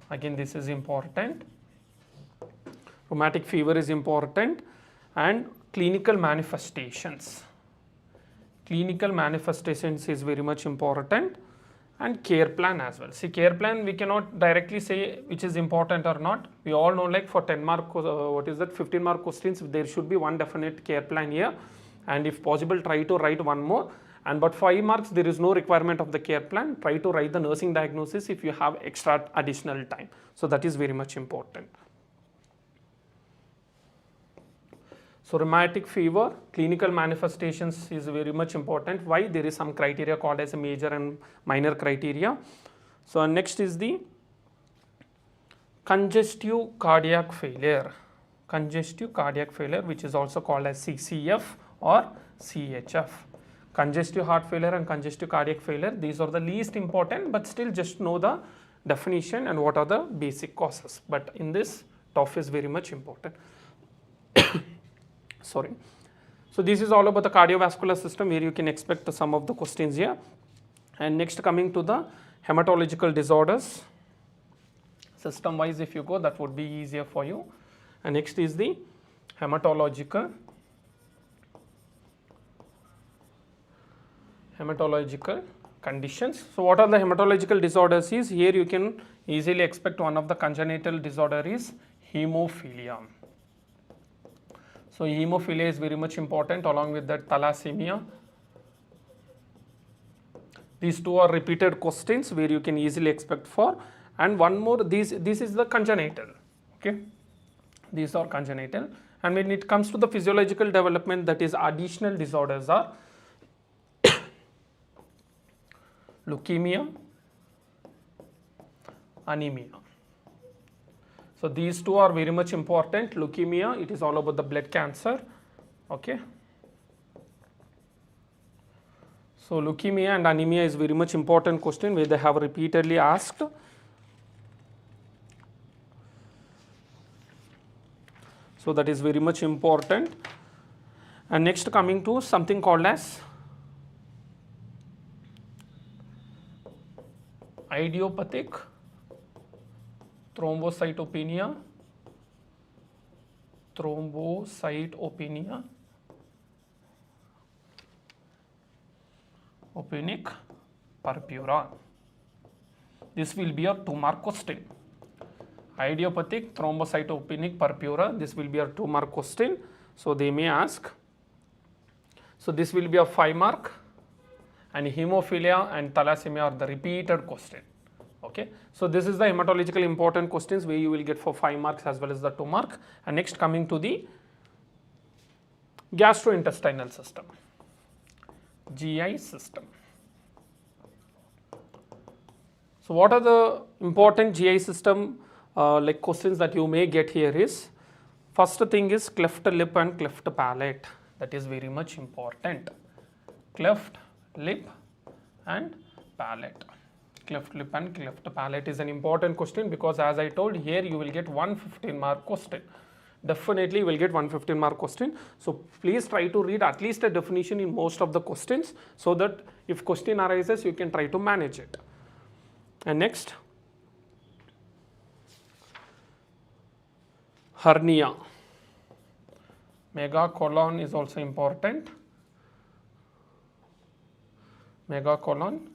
again this is important. Rheumatic fever is important, and clinical manifestations. Clinical manifestations is very much important, and care plan as well. See, care plan we cannot directly say which is important or not. We all know like for 10 mark, 15 mark questions, there should be one definite care plan here, and if possible try to write one more. And but 5 marks there is no requirement of the care plan. Try to write the nursing diagnosis if you have extra additional time. So that is very much important. So rheumatic fever, clinical manifestations is very much important. Why? There is some criteria called as a major and minor criteria. So next is the congestive cardiac failure. Congestive cardiac failure, which is also called as CCF or CHF. Congestive heart failure and congestive cardiac failure, these are the least important, but still just know the definition and what are the basic causes. But in this, TOF is very much important. Sorry. So this is all about the cardiovascular system where you can expect some of the questions here. And next, coming to the hematological disorders, system wise if you go, that would be easier for you. And next is the hematological conditions. So what are the hematological disorders is, here you can easily expect one of the congenital disorder is hemophilia. So hemophilia is very much important, along with that thalassemia. These two are repeated questions where you can easily expect for. And one more, this is the congenital, okay. These are congenital. And when it comes to the physiological development, that is additional disorders are leukemia, anemia. So these two are very much important. Leukemia, it is all about the blood cancer, okay. So leukemia and anemia is very much important question where they have repeatedly asked. So that is very much important. And next, coming to something called as idiopathic thrombocytopenia, opinic purpura. This will be a 2-mark question. Idiopathic thrombocytopenic purpura, this will be a 2-mark question. So they may ask. So this will be a 5-mark, and hemophilia and thalassemia are the repeated question. Okay. So this is the hematological important questions where you will get for 5 marks as well as the 2 mark. And next, coming to the gastrointestinal system, GI system. So what are the important GI system like questions that you may get here is, first thing is cleft lip and cleft palate. That is very much important. Cleft lip and palate. Cleft lip and cleft palate is an important question, because as I told, here you will get 115-mark question. Definitely you will get 115-mark question. So please try to read at least a definition in most of the questions, so that if question arises you can try to manage it. And next, hernia. Megacolon is also important. Megacolon.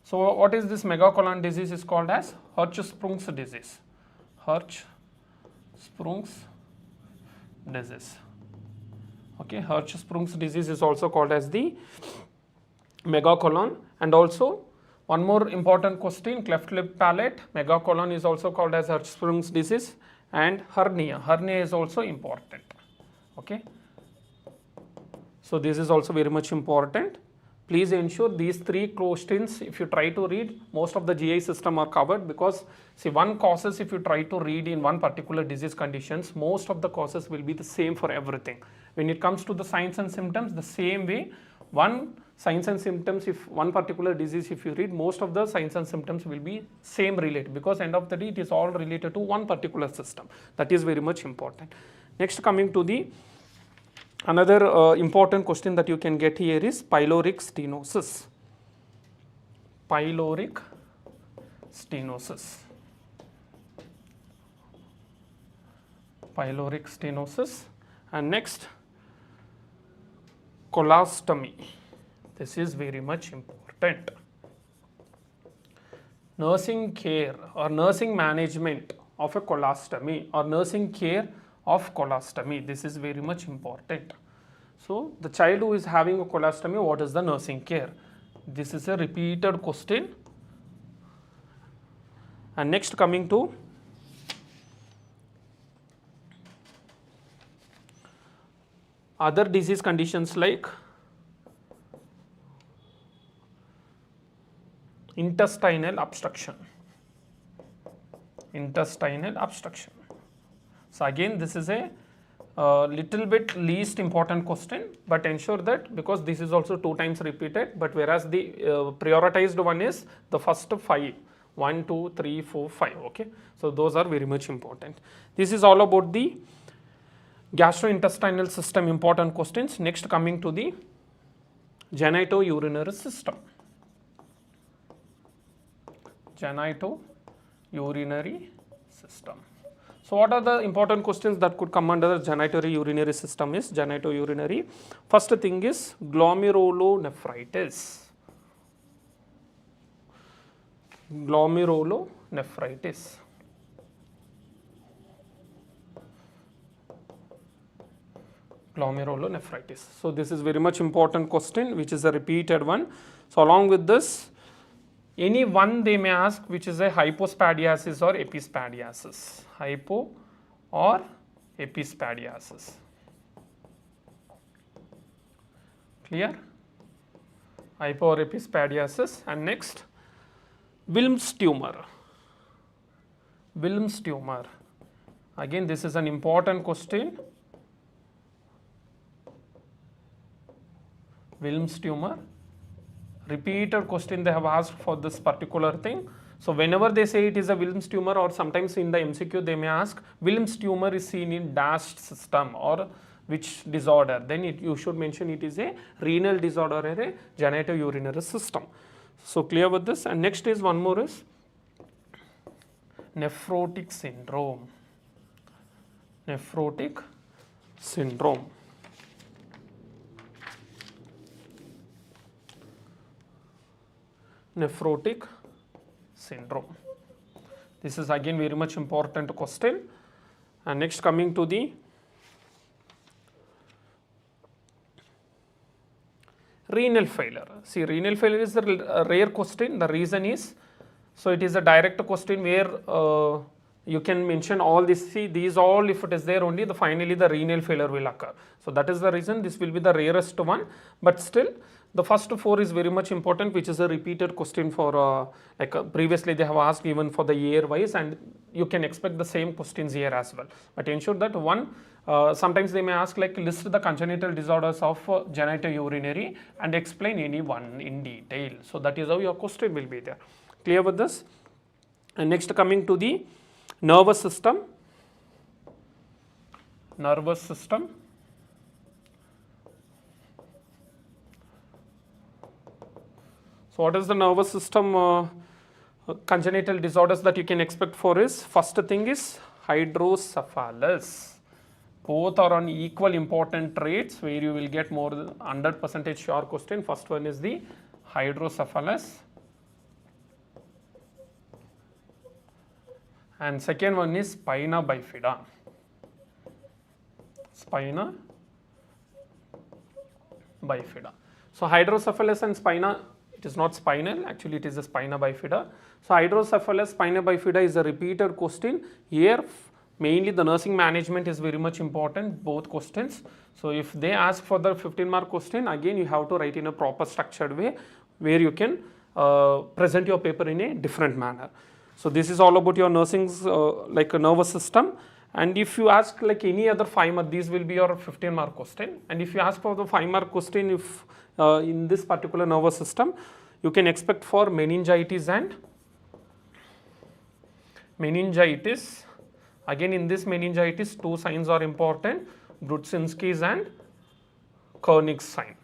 So what is this megacolon disease? Is called as Hirschsprung's disease. Hirschsprung's disease. Okay, Hirschsprung's disease is also called as the megacolon. And also one more important question, cleft lip palate, megacolon is also called as Hirschsprung's disease, and hernia. Hernia is also important. Okay. So this is also very much important. Please ensure these 3 questions, if you try to read, most of the GI system are covered, because see, one causes, if you try to read in one particular disease conditions, most of the causes will be the same for everything. When it comes to the signs and symptoms, the same way, one signs and symptoms, if one particular disease, if you read, most of the signs and symptoms will be same related, because end of the day it is all related to one particular system. That is very much important. Next, coming to the another important question that you can get here is pyloric stenosis. Pyloric stenosis. Pyloric stenosis. And next, colostomy. This is very much important. Nursing care or nursing management of a colostomy, or nursing care of colostomy. This is very much important. So the child who is having a colostomy, what is the nursing care? This is a repeated question. And next, coming to other disease conditions like intestinal obstruction. Intestinal obstruction. So again, this is a little bit least important question, but ensure that, because this is also 2 times repeated, but whereas the prioritized one is the first 5, 1, 2, 3, 4, 5. Okay, so those are very much important. This is all about the gastrointestinal system important questions. Next, coming to the genitourinary system. Genitourinary system. So what are the important questions that could come under the genitourinary system is genitourinary. First thing is glomerulonephritis. Glomerulonephritis. Glomerulonephritis. So this is very much important question, which is a repeated one. So along with this, any one they may ask, which is a hypospadiasis or epispadiasis. Hypo or epispadiasis. Clear? Hypo or epispadiasis. And next, Wilms tumor. Wilms tumor. Again, this is an important question. Wilms tumor. Repeated question they have asked for this particular thing. So whenever they say it is a Wilms tumor, or sometimes in the MCQ they may ask Wilms tumor is seen in dash system or which disorder, then you should mention it is a renal disorder or a genitourinary system. So clear with this. And next is one more is nephrotic syndrome. Nephrotic syndrome. Nephrotic syndrome. This is again very much important question. And next coming to the renal failure. See, renal failure is a rare question. The reason is, so it is a direct question where you can mention all this. See, these all, if it is there only, finally the renal failure will occur. So that is the reason this will be the rarest one. But still, the first 4 is very much important, which is a repeated question for previously they have asked even for the year wise, and you can expect the same questions here as well. But ensure that one, sometimes they may ask like list the congenital disorders of genitourinary and explain any one in detail. So that is how your question will be there. Clear with this? And next coming to the nervous system. Nervous system. So what is the nervous system congenital disorders that you can expect for is, first thing is hydrocephalus. Both are on equal important traits where you will get more than 100% sure question. First one is the hydrocephalus. And second one is spina bifida. Spina bifida. So hydrocephalus and spina, it is not spinal, actually it is a spina bifida. So hydrocephalus, spina bifida is a repeated question. Here mainly the nursing management is very much important, both questions. So if they ask for the 15-mark question, again you have to write in a proper structured way where you can present your paper in a different manner. So this is all about your nursing like a nervous system. And if you ask like any other 5-mark, these will be your 15-mark question. And if you ask for the 5-mark question, if in this particular nervous system, you can expect for meningitis and meningitis. Again in this meningitis, 2 signs are important, Brudzinski's and Koenig's sign.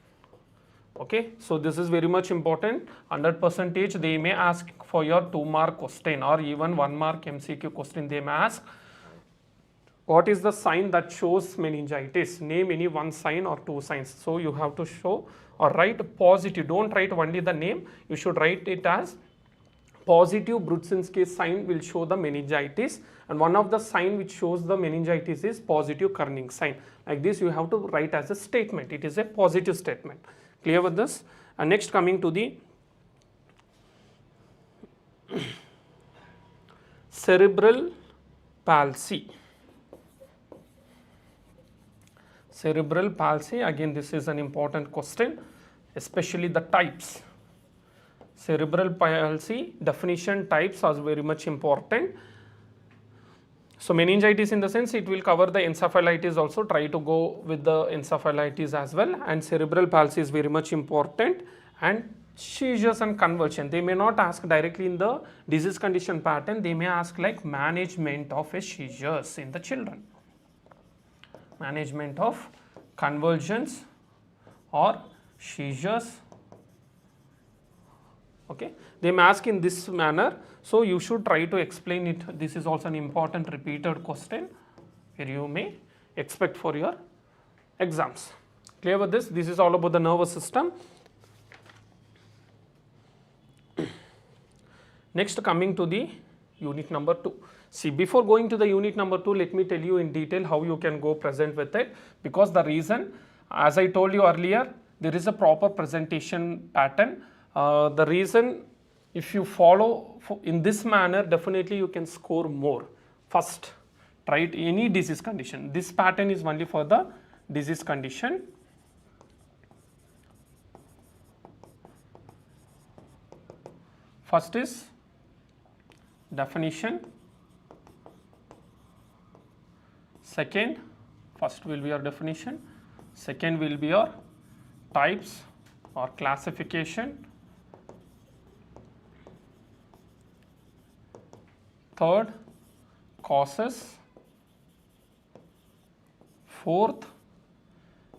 Okay, so this is very much important. 100% they may ask for your 2-mark question or even 1-mark MCQ question they may ask. What is the sign that shows meningitis? Name any one sign or 2 signs. So you have to show or write positive. Don't write only the name. You should write it as positive Brudzinski's sign will show the meningitis, and one of the sign which shows the meningitis is positive Koenig sign. Like this you have to write as a statement. It is a positive statement. Clear with this? And next coming to the cerebral palsy. Cerebral palsy, again this is an important question, especially the types. Cerebral palsy definition, types are very much important. So meningitis in the sense it will cover the encephalitis also, try to go with the encephalitis as well, and cerebral palsy is very much important. And seizures and convulsion, they may not ask directly in the disease condition pattern, they may ask like management of a seizures in the children, management of convulsions or seizures. Okay, they may ask in this manner, so you should try to explain it. This is also an important repeated question where you may expect for your exams. Clear with this? This is all about the nervous system. Next coming to the unit number 2. See, before going to the unit number 2, let me tell you in detail how you can go present with it, because the reason, as I told you earlier, there is a proper presentation pattern. The reason, if you follow in this manner, definitely you can score more. First, try any disease condition. This pattern is only for the disease condition. First is definition. Second, first will be your definition. Second will be your types or classification. Third, causes. Fourth,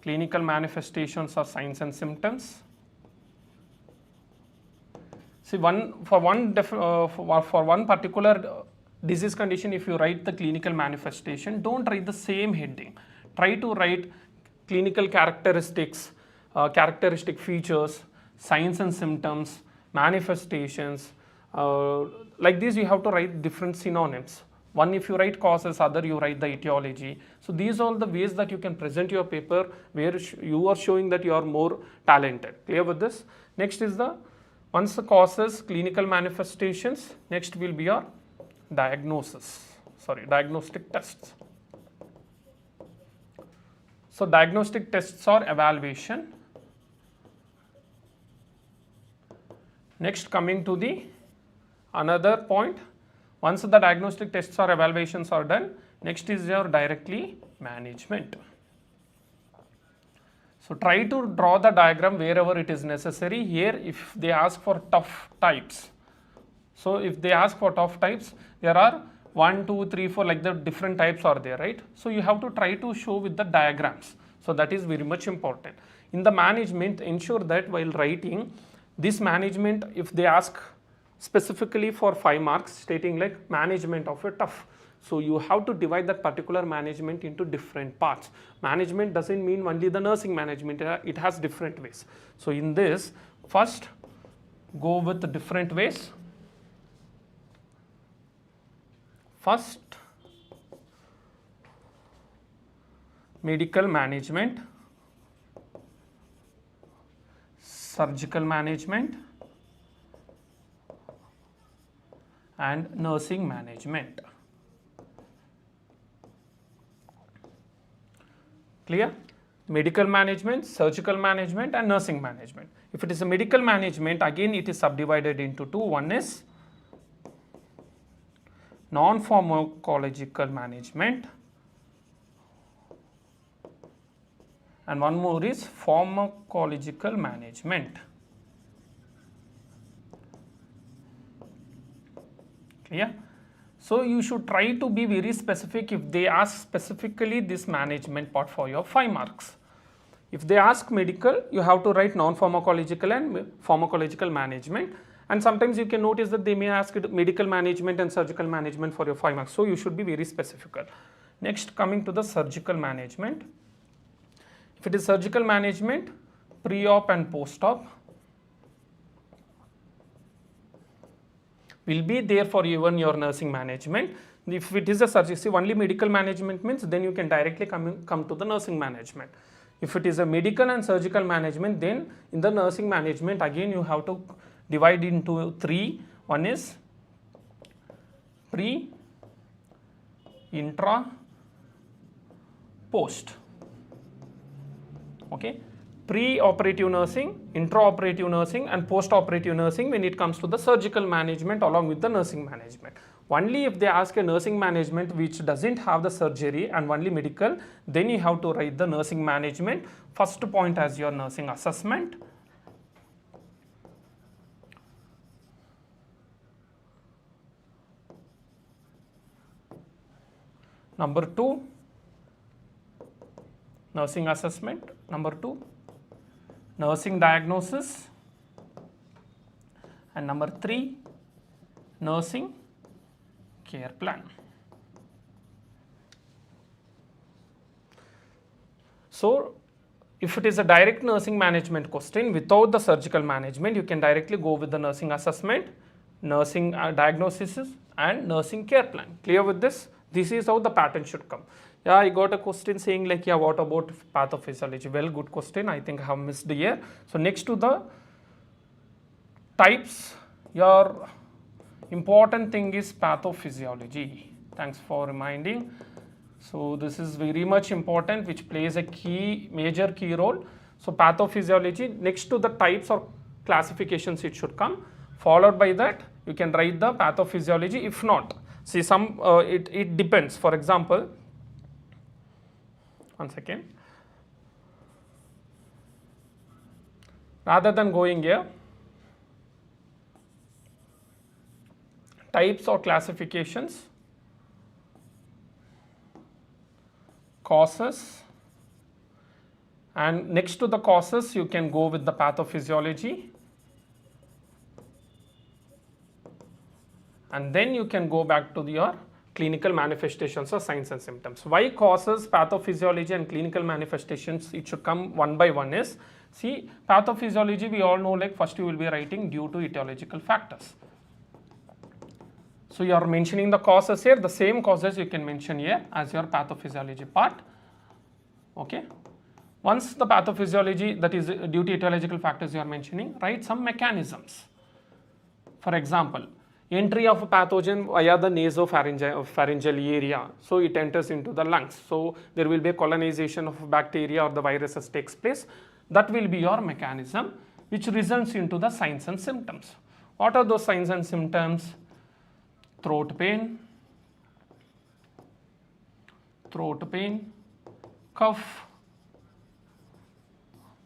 clinical manifestations or signs and symptoms. See, for one particular disease condition, if you write the clinical manifestation, don't write the same heading. Try to write clinical characteristics, characteristic features, signs and symptoms, manifestations, Like this you have to write different synonyms. One if you write causes, other you write the etiology. So these are all the ways that you can present your paper where you are showing that you are more talented. Clear with this? Next is the, once the causes, clinical manifestations, next will be your diagnostic tests. So diagnostic tests are evaluation. Next, coming to the another point, once the diagnostic tests or evaluations are done, next is your directly management. So try to draw the diagram wherever it is necessary. Here if they ask for tough types, so if they ask for tough types, there are 1, 2, 3, 4 like the different types are there, right? So you have to try to show with the diagrams. So that is very much important. In the management, ensure that while writing this management, if they ask specifically for 5 marks stating like management of a tough, so you have to divide that particular management into different parts. Management doesn't mean only the nursing management, it has different ways. So in this, first go with the different ways. First, medical management, surgical management, and nursing management. Clear? Medical management, surgical management, and nursing management. If it is a medical management, again it is subdivided into two. One is non-pharmacological management, and one more is pharmacological management. Clear? So you should try to be very specific if they ask specifically this management part for your 5 marks. If they ask medical, you have to write non-pharmacological and pharmacological management, and sometimes you can notice that they may ask medical management and surgical management for your 5 marks. So you should be very specific. Next, coming to the surgical management. If it is surgical management, pre-op and post-op will be there for even your nursing management. If it is a surgery, see only medical management means then you can directly come to the nursing management. If it is a medical and surgical management, then in the nursing management again you have to divide into 3. One is pre, intra, post. Okay, pre-operative nursing, intra-operative nursing, and post-operative nursing when it comes to the surgical management along with the nursing management. Only if they ask a nursing management which doesn't have the surgery and only medical, then you have to write the nursing management. First point as your nursing assessment. Number 2, nursing assessment. Number 2, nursing diagnosis. And number 3, nursing care plan. So if it is a direct nursing management question without the surgical management, you can directly go with the nursing assessment, nursing diagnosis, and nursing care plan. Clear with this? This is how the pattern should come. Yeah, I got a question saying like, yeah, what about pathophysiology? Well, good question. I think I have missed here. So next to the types, your important thing is pathophysiology. Thanks for reminding. So this is very much important, which plays a major key role. So pathophysiology, next to the types or classifications it should come. Followed by that, you can write the pathophysiology. If not, see it depends. For example, one second. Rather than going here, types or classifications, causes, and next to the causes you can go with the pathophysiology, and then you can go back to your clinical manifestations or signs and symptoms. Why causes, pathophysiology, and clinical manifestations it should come one by one is, see, pathophysiology we all know, like first you will be writing due to etiological factors. So you are mentioning the causes here, the same causes you can mention here as your pathophysiology part. Okay. Once the pathophysiology, that is due to etiological factors you are mentioning, write some mechanisms. For example, entry of a pathogen via the nasopharyngeal area, so it enters into the lungs. So there will be a colonization of bacteria or the viruses takes place. That will be your mechanism, which results into the signs and symptoms. What are those signs and symptoms? Throat pain, cough.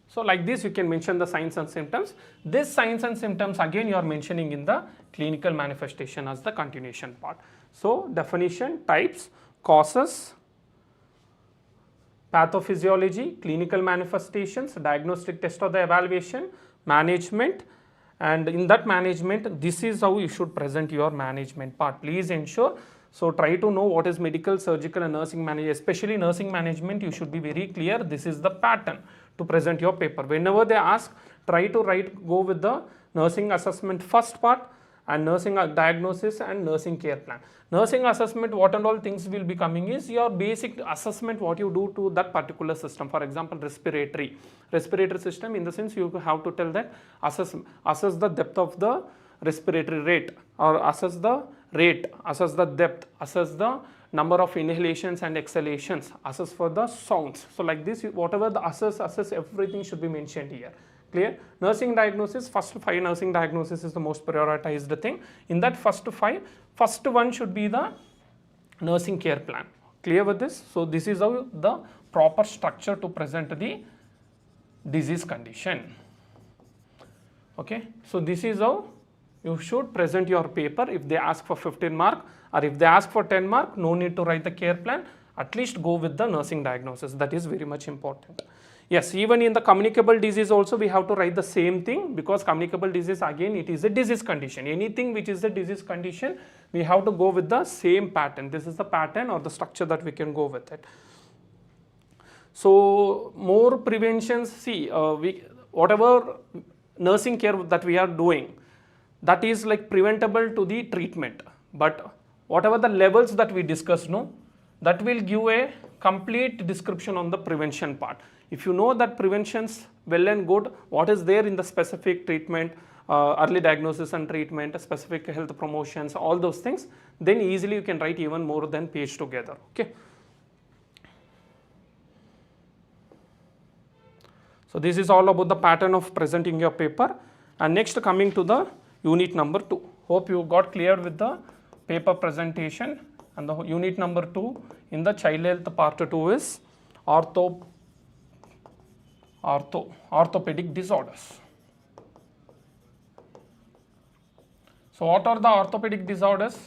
So like this you can mention the signs and symptoms. These signs and symptoms again you are mentioning in the clinical manifestation as the continuation part. So definition, types, causes, pathophysiology, clinical manifestations, diagnostic test or the evaluation, management, and in that management this is how you should present your management part. Please ensure, so try to know what is medical, surgical and nursing management, especially nursing management. You should be very clear, this is the pattern to present your paper. Whenever they ask, try to go with the nursing assessment first part and nursing diagnosis and nursing care plan. Nursing assessment, what and all things will be coming is your basic assessment, what you do to that particular system. For example, respiratory system, in the sense you have to tell that assess the depth of the respiratory rate, or assess the rate, assess the depth, assess the number of inhalations and exhalations, assess for the sounds. So like this, whatever the assess, everything should be mentioned here. Clear? Nursing diagnosis, first 5 nursing diagnosis is the most prioritized thing. In that first 5, first one should be the nursing care plan. Clear with this? So this is how the proper structure to present the disease condition. Okay, so this is how you should present your paper. If they ask for 15 mark or if they ask for 10 mark, no need to write the care plan, at least go with the nursing diagnosis. That is very much important. Yes, even in the communicable disease also we have to write the same thing, because communicable disease again it is a disease condition. Anything which is a disease condition, we have to go with the same pattern. This is the pattern or the structure that we can go with it. So more preventions, see whatever nursing care that we are doing, that is like preventable to the treatment, but whatever the levels that we discussed, no, that will give a complete description on the prevention part. If you know that preventions well and good, what is there in the specific treatment, early diagnosis and treatment, specific health promotions, all those things, then easily you can write even more than page together. Okay. So this is all about the pattern of presenting your paper. And next, coming to the unit number 2. Hope you got clear with the paper presentation. And the unit number 2 in the child health part 2 is orthopedic disorders. So what are the orthopedic disorders?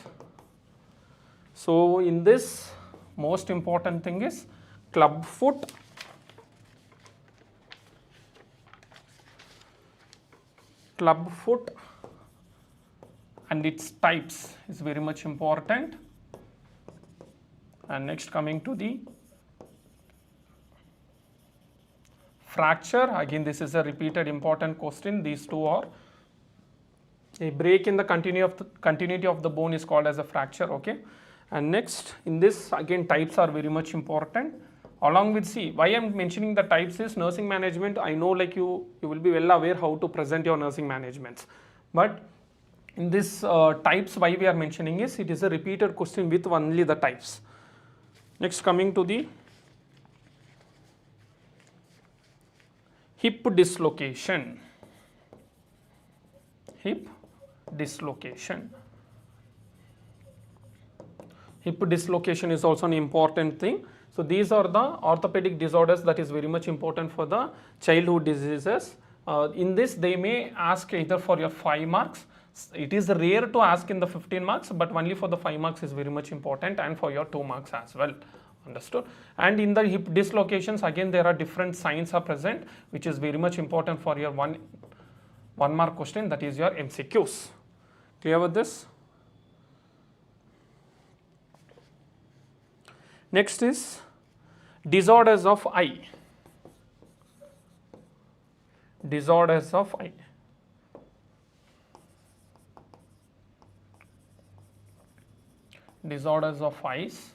So in this, most important thing is club foot, and its types is very much important. And next, coming to the fracture, again this is a repeated important question. These two are a break in the continuity of the bone is called as a fracture. Okay. And next, in this again types are very much important. Along with, see, why I am mentioning the types is nursing management. I know like you will be well aware how to present your nursing managements, but in this types, why we are mentioning is it is a repeated question with only the types. Next, coming to the hip dislocation. Hip dislocation is also an important thing. So these are the orthopedic disorders that is very much important for the childhood diseases. In this, they may ask either for your 5 marks. It is rare to ask in the 15 marks, but only for the 5 marks is very much important, and for your 2 marks as well. Understood? And in the hip dislocations, again there are different signs are present, which is very much important for your one mark question, that is your MCQs. Clear with this? Next is disorders of eye. Disorders of eye. disorders of eyes,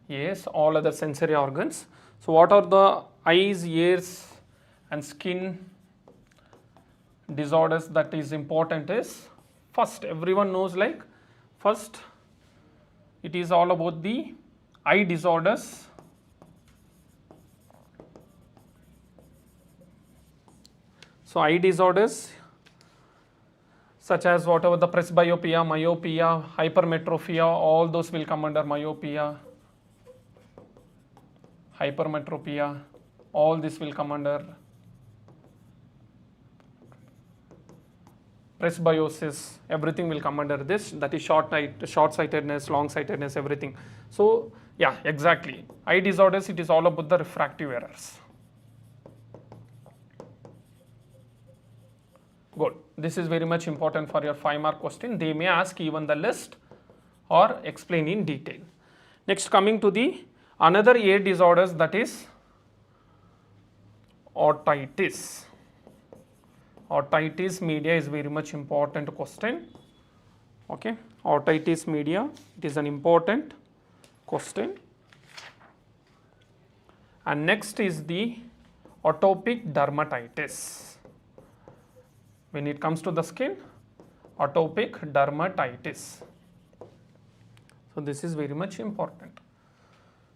yes, all other sensory organs. So what are the eyes, ears and skin disorders that is important is, first everyone knows, like first it is all about the eye disorders. So eye disorders such as whatever the presbyopia, myopia, hypermetropia, all those will come under myopia, hypermetropia, all this will come under presbyosis, everything will come under this, that is short-sightedness, long-sightedness, everything. So yeah, exactly, eye disorders, it is all about the refractive errors. Good, this is very much important for your 5-mark question. They may ask even the list or explain in detail. Next, coming to the another ear disorders, that is otitis. Otitis media is very much important question. Okay, otitis media, it is an important question. And next is the atopic dermatitis. When it comes to the skin, atopic dermatitis. So this is very much important.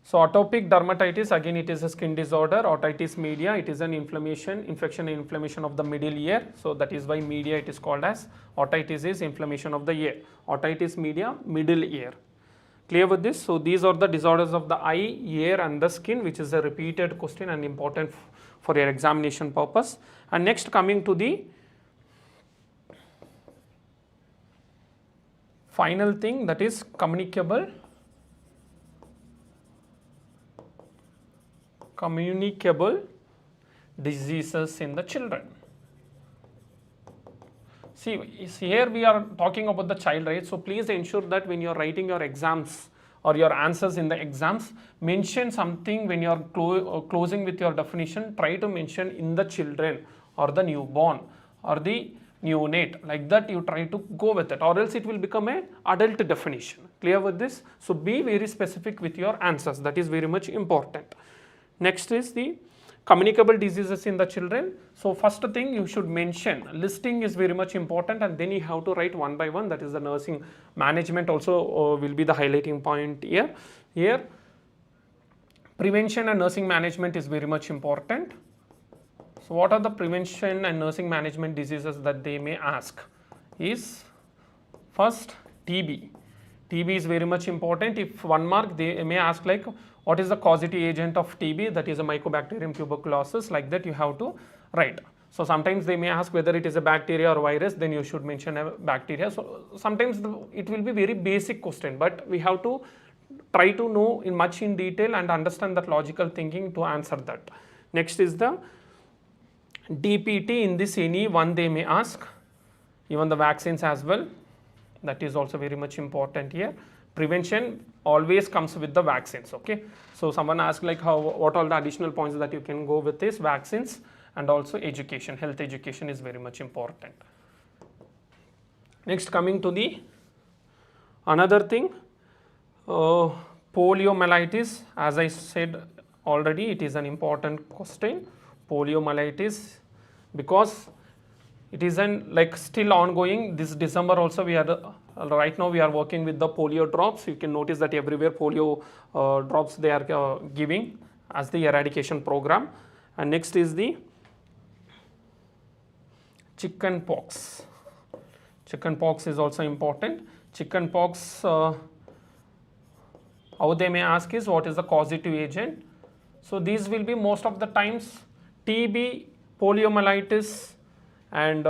So atopic dermatitis, again it is a skin disorder. Otitis media, it is an infection and inflammation of the middle ear. So that is why media it is called as, otitis is inflammation of the ear. Otitis media, middle ear. Clear with this? So these are the disorders of the eye, ear and the skin, which is a repeated question and important for your examination purpose. And next, coming to the final thing, that is communicable diseases in the children. See, here we are talking about the child, right? So please ensure that when you are writing your exams or your answers in the exams, mention something when you are closing with your definition, try to mention in the children or the newborn or the neonate, like that you try to go with it, or else it will become a adult definition. Clear with this? So be very specific with your answers, that is very much important. Next is the communicable diseases in the children. So first thing you should mention, listing is very much important, and then you have to write one by one, that is the nursing management also will be the highlighting point here. Here prevention and nursing management is very much important. So what are the prevention and nursing management diseases that they may ask is, first TB. TB is very much important. If 1 mark, they may ask like, what is the causative agent of TB? That is a Mycobacterium tuberculosis, like that you have to write. So sometimes they may ask whether it is a bacteria or virus, then you should mention a bacteria. So sometimes it will be very basic question, but we have to try to know in much in detail and understand that logical thinking to answer that. Next is the DPT. In this any one they may ask, even the vaccines as well, that is also very much important here. Prevention always comes with the vaccines. Okay, so someone asked like what are the additional points that you can go with this, vaccines and also education, health education is very much important. Next, coming to the another thing, poliomyelitis. As I said already, it is an important question, poliomyelitis, because it is like still ongoing. This December also we are right now we are working with the polio drops. You can notice that everywhere polio drops they are giving as the eradication program. And next is the chicken pox. Chicken pox is also important. Chicken pox, how they may ask is, what is the causative agent? So these will be most of the times TB, poliomyelitis, and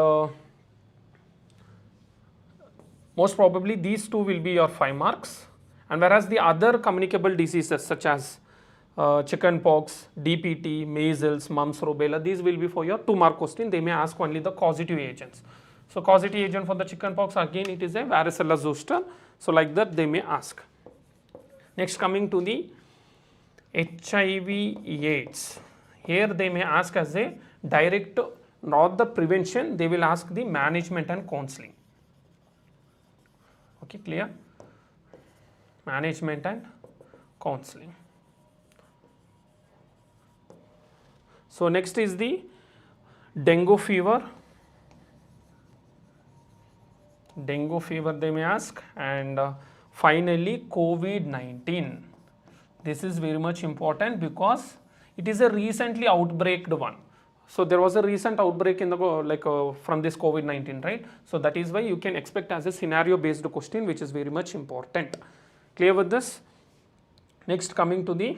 most probably these two will be your 5 marks. And whereas the other communicable diseases such as chicken pox, DPT, measles, mumps, rubella, these will be for your 2 mark question. They may ask only the causative agents. So causative agent for the chicken pox, again it is a varicella zoster. So like that they may ask. Next, coming to the HIV/AIDS. Here they may ask as a direct, not the prevention, they will ask the management and counseling. Okay, clear? management and counseling. So next is the dengue fever. Dengue fever they may ask, and finally COVID-19. This is very much important because it is a recently outbreaked one. So there was a recent outbreak in the from this COVID-19, right? So that is why you can expect as a scenario based question, which is very much important. Clear with this? Next, coming to the,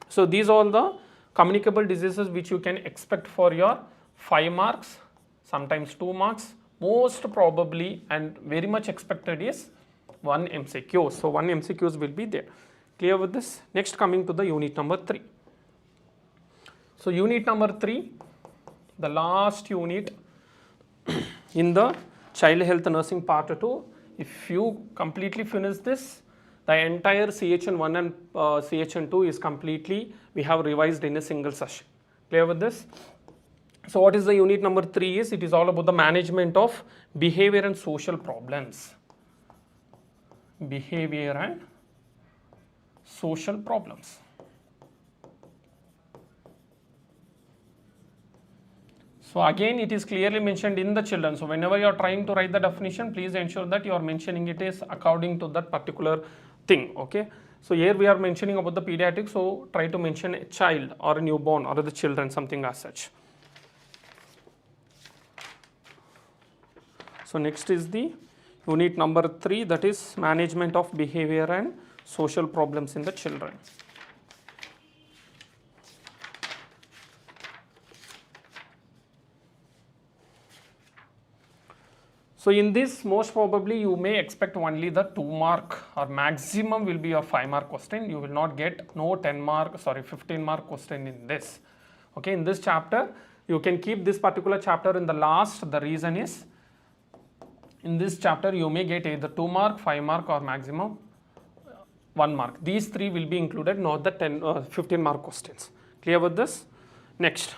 so these are all the communicable diseases which you can expect for your 5 marks, sometimes 2 marks, most probably and very much expected is 1 MCQ. So 1 MCQs will be there. Clear with this? Next, coming to the unit number 3. So unit number 3, the last unit in the child health nursing part 2. If you completely finish this, the entire CHN1 and CHN2 is completely, we have revised in a single session. Clear with this? So what is the unit number 3 is, it is all about the management of behavior and social problems. Behavior and social problems. So again, it is clearly mentioned in the children. So whenever you are trying to write the definition, please ensure that you are mentioning it is according to that particular thing. Okay. So here we are mentioning about the pediatrics. So try to mention a child or a newborn or the children, something as such. So next is the unit number 3, that is management of behavior and social problems in the children. So in this, most probably you may expect only the 2 mark or maximum will be a 5 mark question. You will not get no 15 mark question in this. Okay, in this chapter, you can keep this particular chapter in the last. The reason is, in this chapter you may get either 2 mark, 5 mark or maximum 1 mark. These 3 will be included, not the 15 mark questions. Clear with this? Next.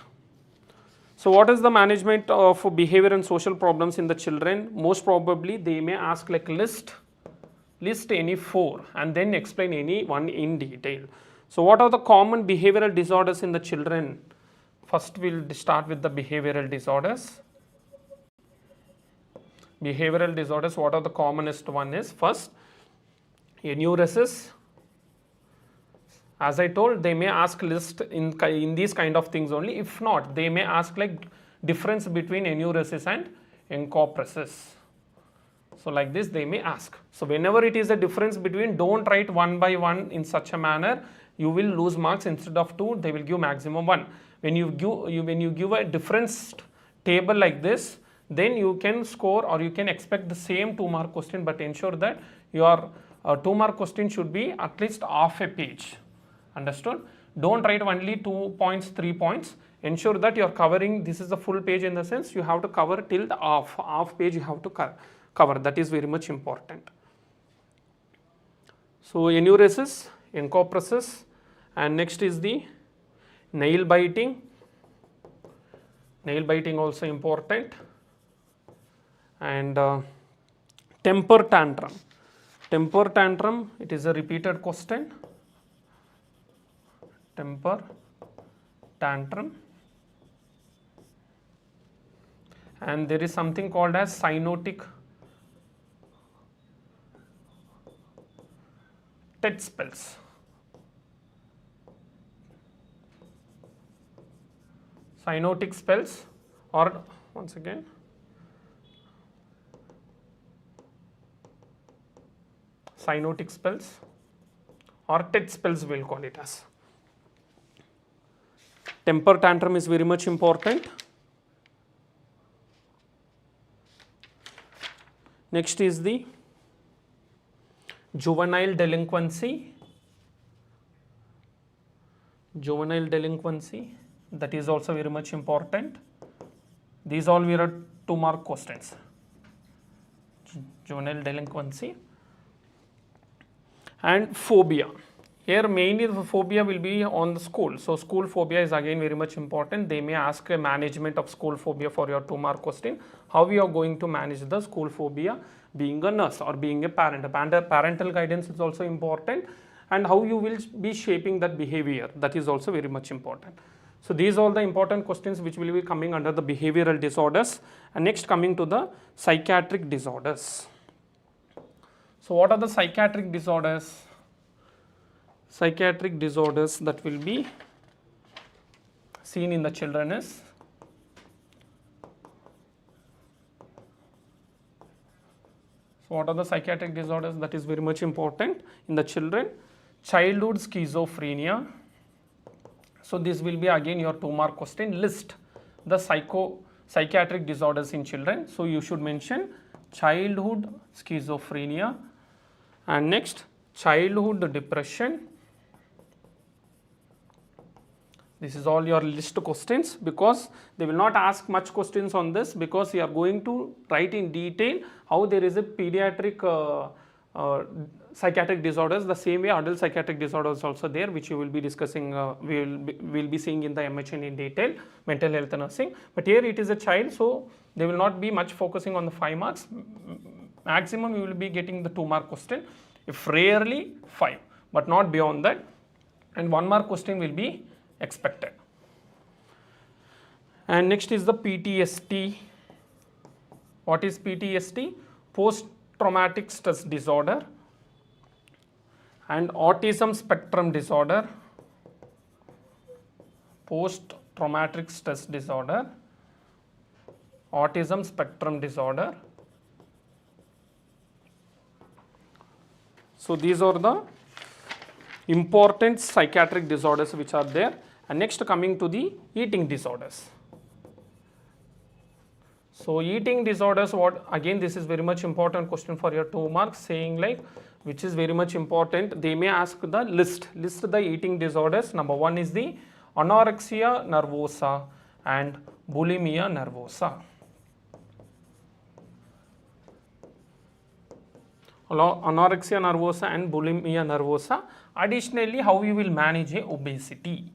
So what is the management of behavior and social problems in the children? Most probably they may ask like list any 4 and then explain any one in detail. So what are the common behavioral disorders in the children? First we'll start with the behavioral disorders. Behavioral disorders, what are the commonest one is? First, enuresis. As I told, they may ask list in these kind of things only. If not, they may ask like difference between enuresis and encopresis. So like this they may ask. So whenever it is a difference between, don't write 1 by 1 in such a manner, you will lose marks. Instead of 2, they will give maximum 1. When you give a difference table like this, then you can score or you can expect the same 2 mark question, but ensure that your 2 mark question should be at least half a page. Understood? Don't write only 2 points, 3 points. Ensure that you are covering, this is the full page, in the sense you have to cover till the half page you have to cover. That is very much important. So enuresis, encopresis, and next is the nail biting. Nail biting also important. And temper tantrum. Temper tantrum, it is a repeated question. Temper tantrum, and there is something called as cyanotic TED spells. Cyanotic spells, or once again, cyanotic spells or TED spells we'll call it as. Temper tantrum is very much important. Next is the juvenile delinquency. Juvenile delinquency, that is also very much important. These all were 2 mark questions. Juvenile delinquency and phobia. Here mainly the phobia will be on the school. So school phobia is again very much important. They may ask a management of school phobia for your 2-mark question. How you are going to manage the school phobia being a nurse or being a parent. Parental guidance is also important, and how you will be shaping that behavior, that is also very much important. So these are all the important questions which will be coming under the behavioral disorders. And next coming to the psychiatric disorders. So what are the psychiatric disorders? Psychiatric disorders that will be seen in the children is what are the psychiatric disorders that is very much important in the children? Childhood schizophrenia. So this will be again your 2-mark question. List the psychiatric disorders in children. So you should mention childhood schizophrenia, and next childhood depression. This is all your list questions, because they will not ask much questions on this, because you are going to write in detail how there is a pediatric psychiatric disorders. The same way adult psychiatric disorders also there, which you will be discussing, will be seeing in the MHN in detail, mental health and nursing. But here it is a child, so they will not be much focusing on the 5 marks. Maximum you will be getting the 2-mark question, if rarely 5, but not beyond that, and 1-mark question will be expected. And next is the PTSD. What is PTSD? Post traumatic stress disorder and autism spectrum disorder. Post traumatic stress disorder, autism spectrum disorder. So these are the important psychiatric disorders which are there. And next coming to the eating disorders. So eating disorders, what again, this is very much important question for your 2 marks, saying like, which is very much important. They may ask the list the eating disorders. Number 1 is the anorexia nervosa and bulimia nervosa. Anorexia nervosa and bulimia nervosa. Additionally, how you will manage a obesity.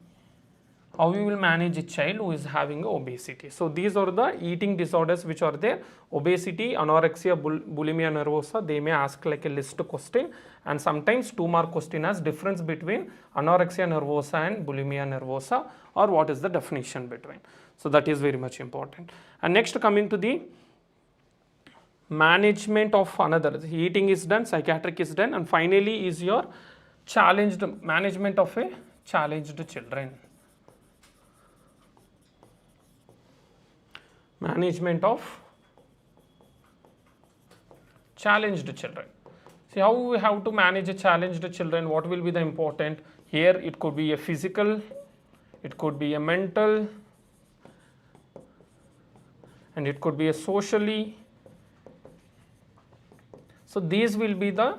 How you will manage a child who is having obesity. So these are the eating disorders which are there. Obesity, anorexia, bulimia nervosa. They may ask like a list question, and sometimes 2-mark question has difference between anorexia nervosa and bulimia nervosa, or what is the definition between. So that is very much important. And next coming to the management of another, eating is done, psychiatric is done, and finally is your challenged management of a challenged children. Management of challenged children. See how we have to manage a challenged children, what will be the important here? It could be a physical, it could be a mental, and it could be a socially. So these will be the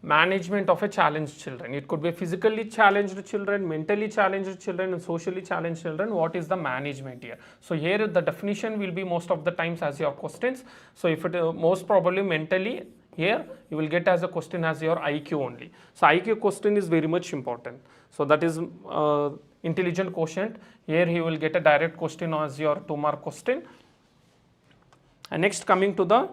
management of a challenged children. It could be physically challenged children, mentally challenged children, and socially challenged children. What is the management here? So here the definition will be most of the times as your questions. So if it most probably mentally, here you will get as a question as your IQ only. So IQ question is very much important. So that is intelligent quotient. Here he will get a direct question as your 2-mark question. And next coming to the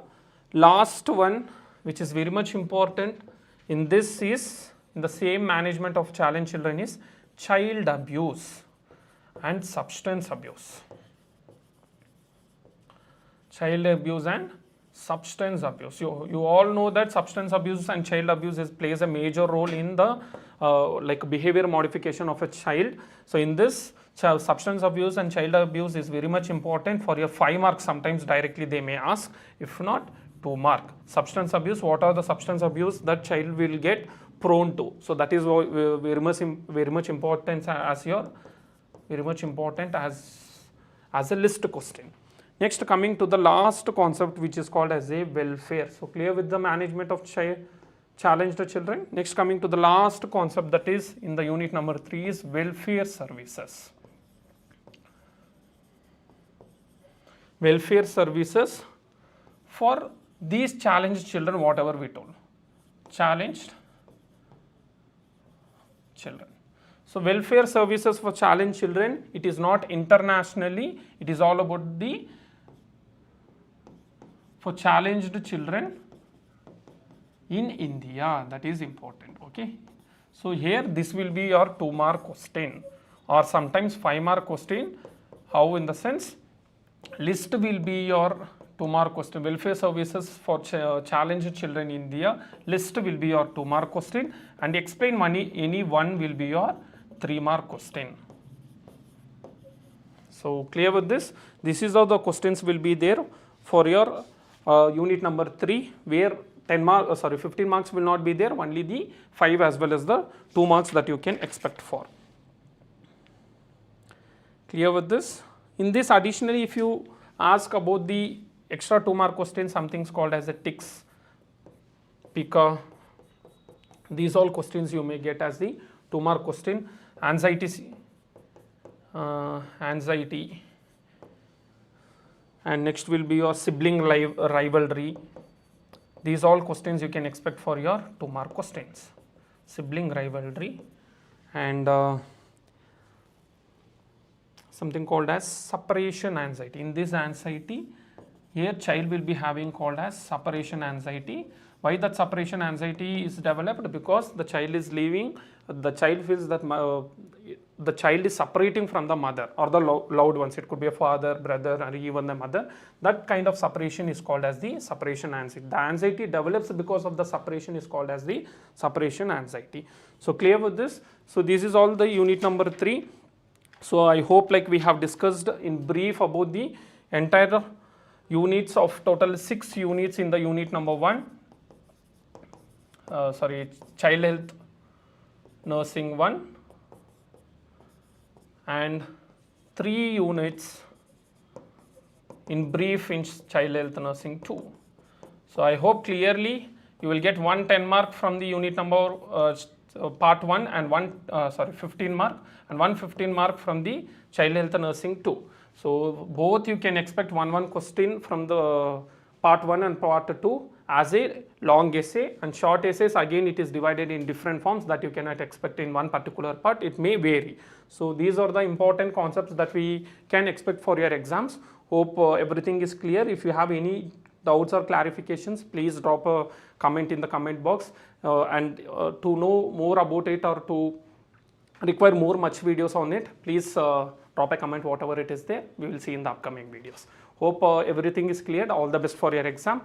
last one, which is very much important in this is, in the same management of challenged children, is child abuse and substance abuse. Child abuse and substance abuse. You all know that substance abuse and child abuse plays a major role in the like behavior modification of a child. So in this, substance abuse and child abuse is very much important for your 5 marks. Sometimes directly they may ask, if not 2 mark. Substance abuse, what are the substance abuse that child will get prone to? So that is very much important as your as a list question. Next coming to the last concept, which is called as a welfare. So clear with the management of challenged children. Next coming to the last concept, that is in the unit number 3, is welfare services. Welfare services for these challenged children, whatever we told. Challenged children. So welfare services for challenged children, it is not internationally, it is all about the for challenged children in India, that is important, okay. So here this will be your 2-mark question or sometimes 5-mark question. How? In the sense, list will be your 2-mark question. Welfare services for challenged children in India, list will be your 2-mark question, and explain money, any one will be your 3-mark question. So clear with this? This is how the questions will be there for your unit number 3, where 15 marks will not be there, only the 5 as well as the 2 marks that you can expect for. Clear with this? In this, additionally, if you ask about the extra 2-mark question, something is called as a ticks, pica, these all questions you may get as the 2-mark question. Anxiety, and next will be your sibling rivalry. These all questions you can expect for your 2-mark questions. Sibling rivalry, and something called as separation anxiety. In this anxiety, here child will be having called as separation anxiety. Why that separation anxiety is developed? Because the child is leaving, the child feels that the child is separating from the mother or the loved ones. It could be a father, brother, or even the mother. That kind of separation is called as the separation anxiety. The anxiety develops because of the separation is called as the separation anxiety. So clear with this? So this is all the unit number 3. So I hope like we have discussed in brief about the entire units of total 6 units in the unit number 1. Child health nursing 1, and 3 units in brief in child health nursing 2. So I hope clearly you will get 1 10-mark from the unit number part 1 and 15 mark, and 1 15-mark from the child health nursing 2. So both you can expect 1 question from the part 1 and part 2 as a long essay, and short essays again it is divided in different forms that you cannot expect in one particular part, it may vary. So these are the important concepts that we can expect for your exams. Hope everything is clear. If you have any doubts or clarifications, please drop a comment in the comment box, and to know more about it or to require much videos on it, please drop a comment whatever it is there. We will see in the upcoming videos. Hope everything is cleared. All the best for your exam.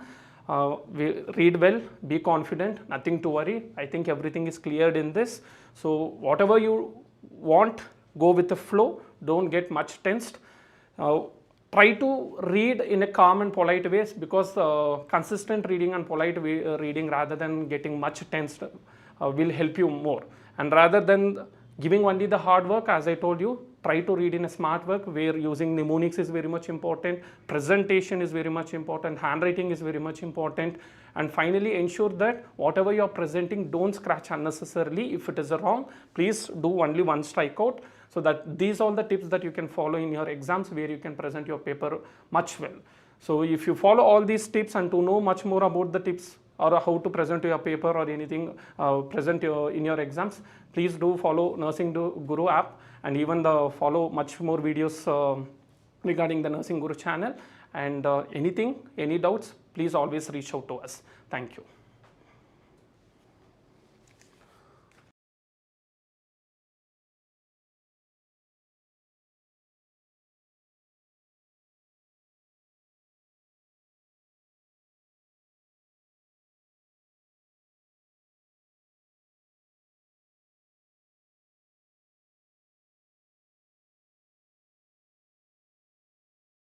Read well, be confident, nothing to worry. I think everything is cleared in this. So whatever you want, go with the flow, don't get much tensed. Try to read in a calm and polite way, because consistent reading and polite reading rather than getting much tensed will help you more. And rather than giving only the hard work, as I told you, try to read in a smart work where using mnemonics is very much important, presentation is very much important, handwriting is very much important, and finally ensure that whatever you are presenting, don't scratch unnecessarily. If it is wrong, please do only 1 strikeout. So that these are all the tips that you can follow in your exams, where you can present your paper much well. So if you follow all these tips, and to know much more about the tips or how to present your paper or anything in your exams, please do follow Nursing Guru app, and even follow much more videos regarding the Nursing Guru channel. And any doubts, please always reach out to us. Thank you.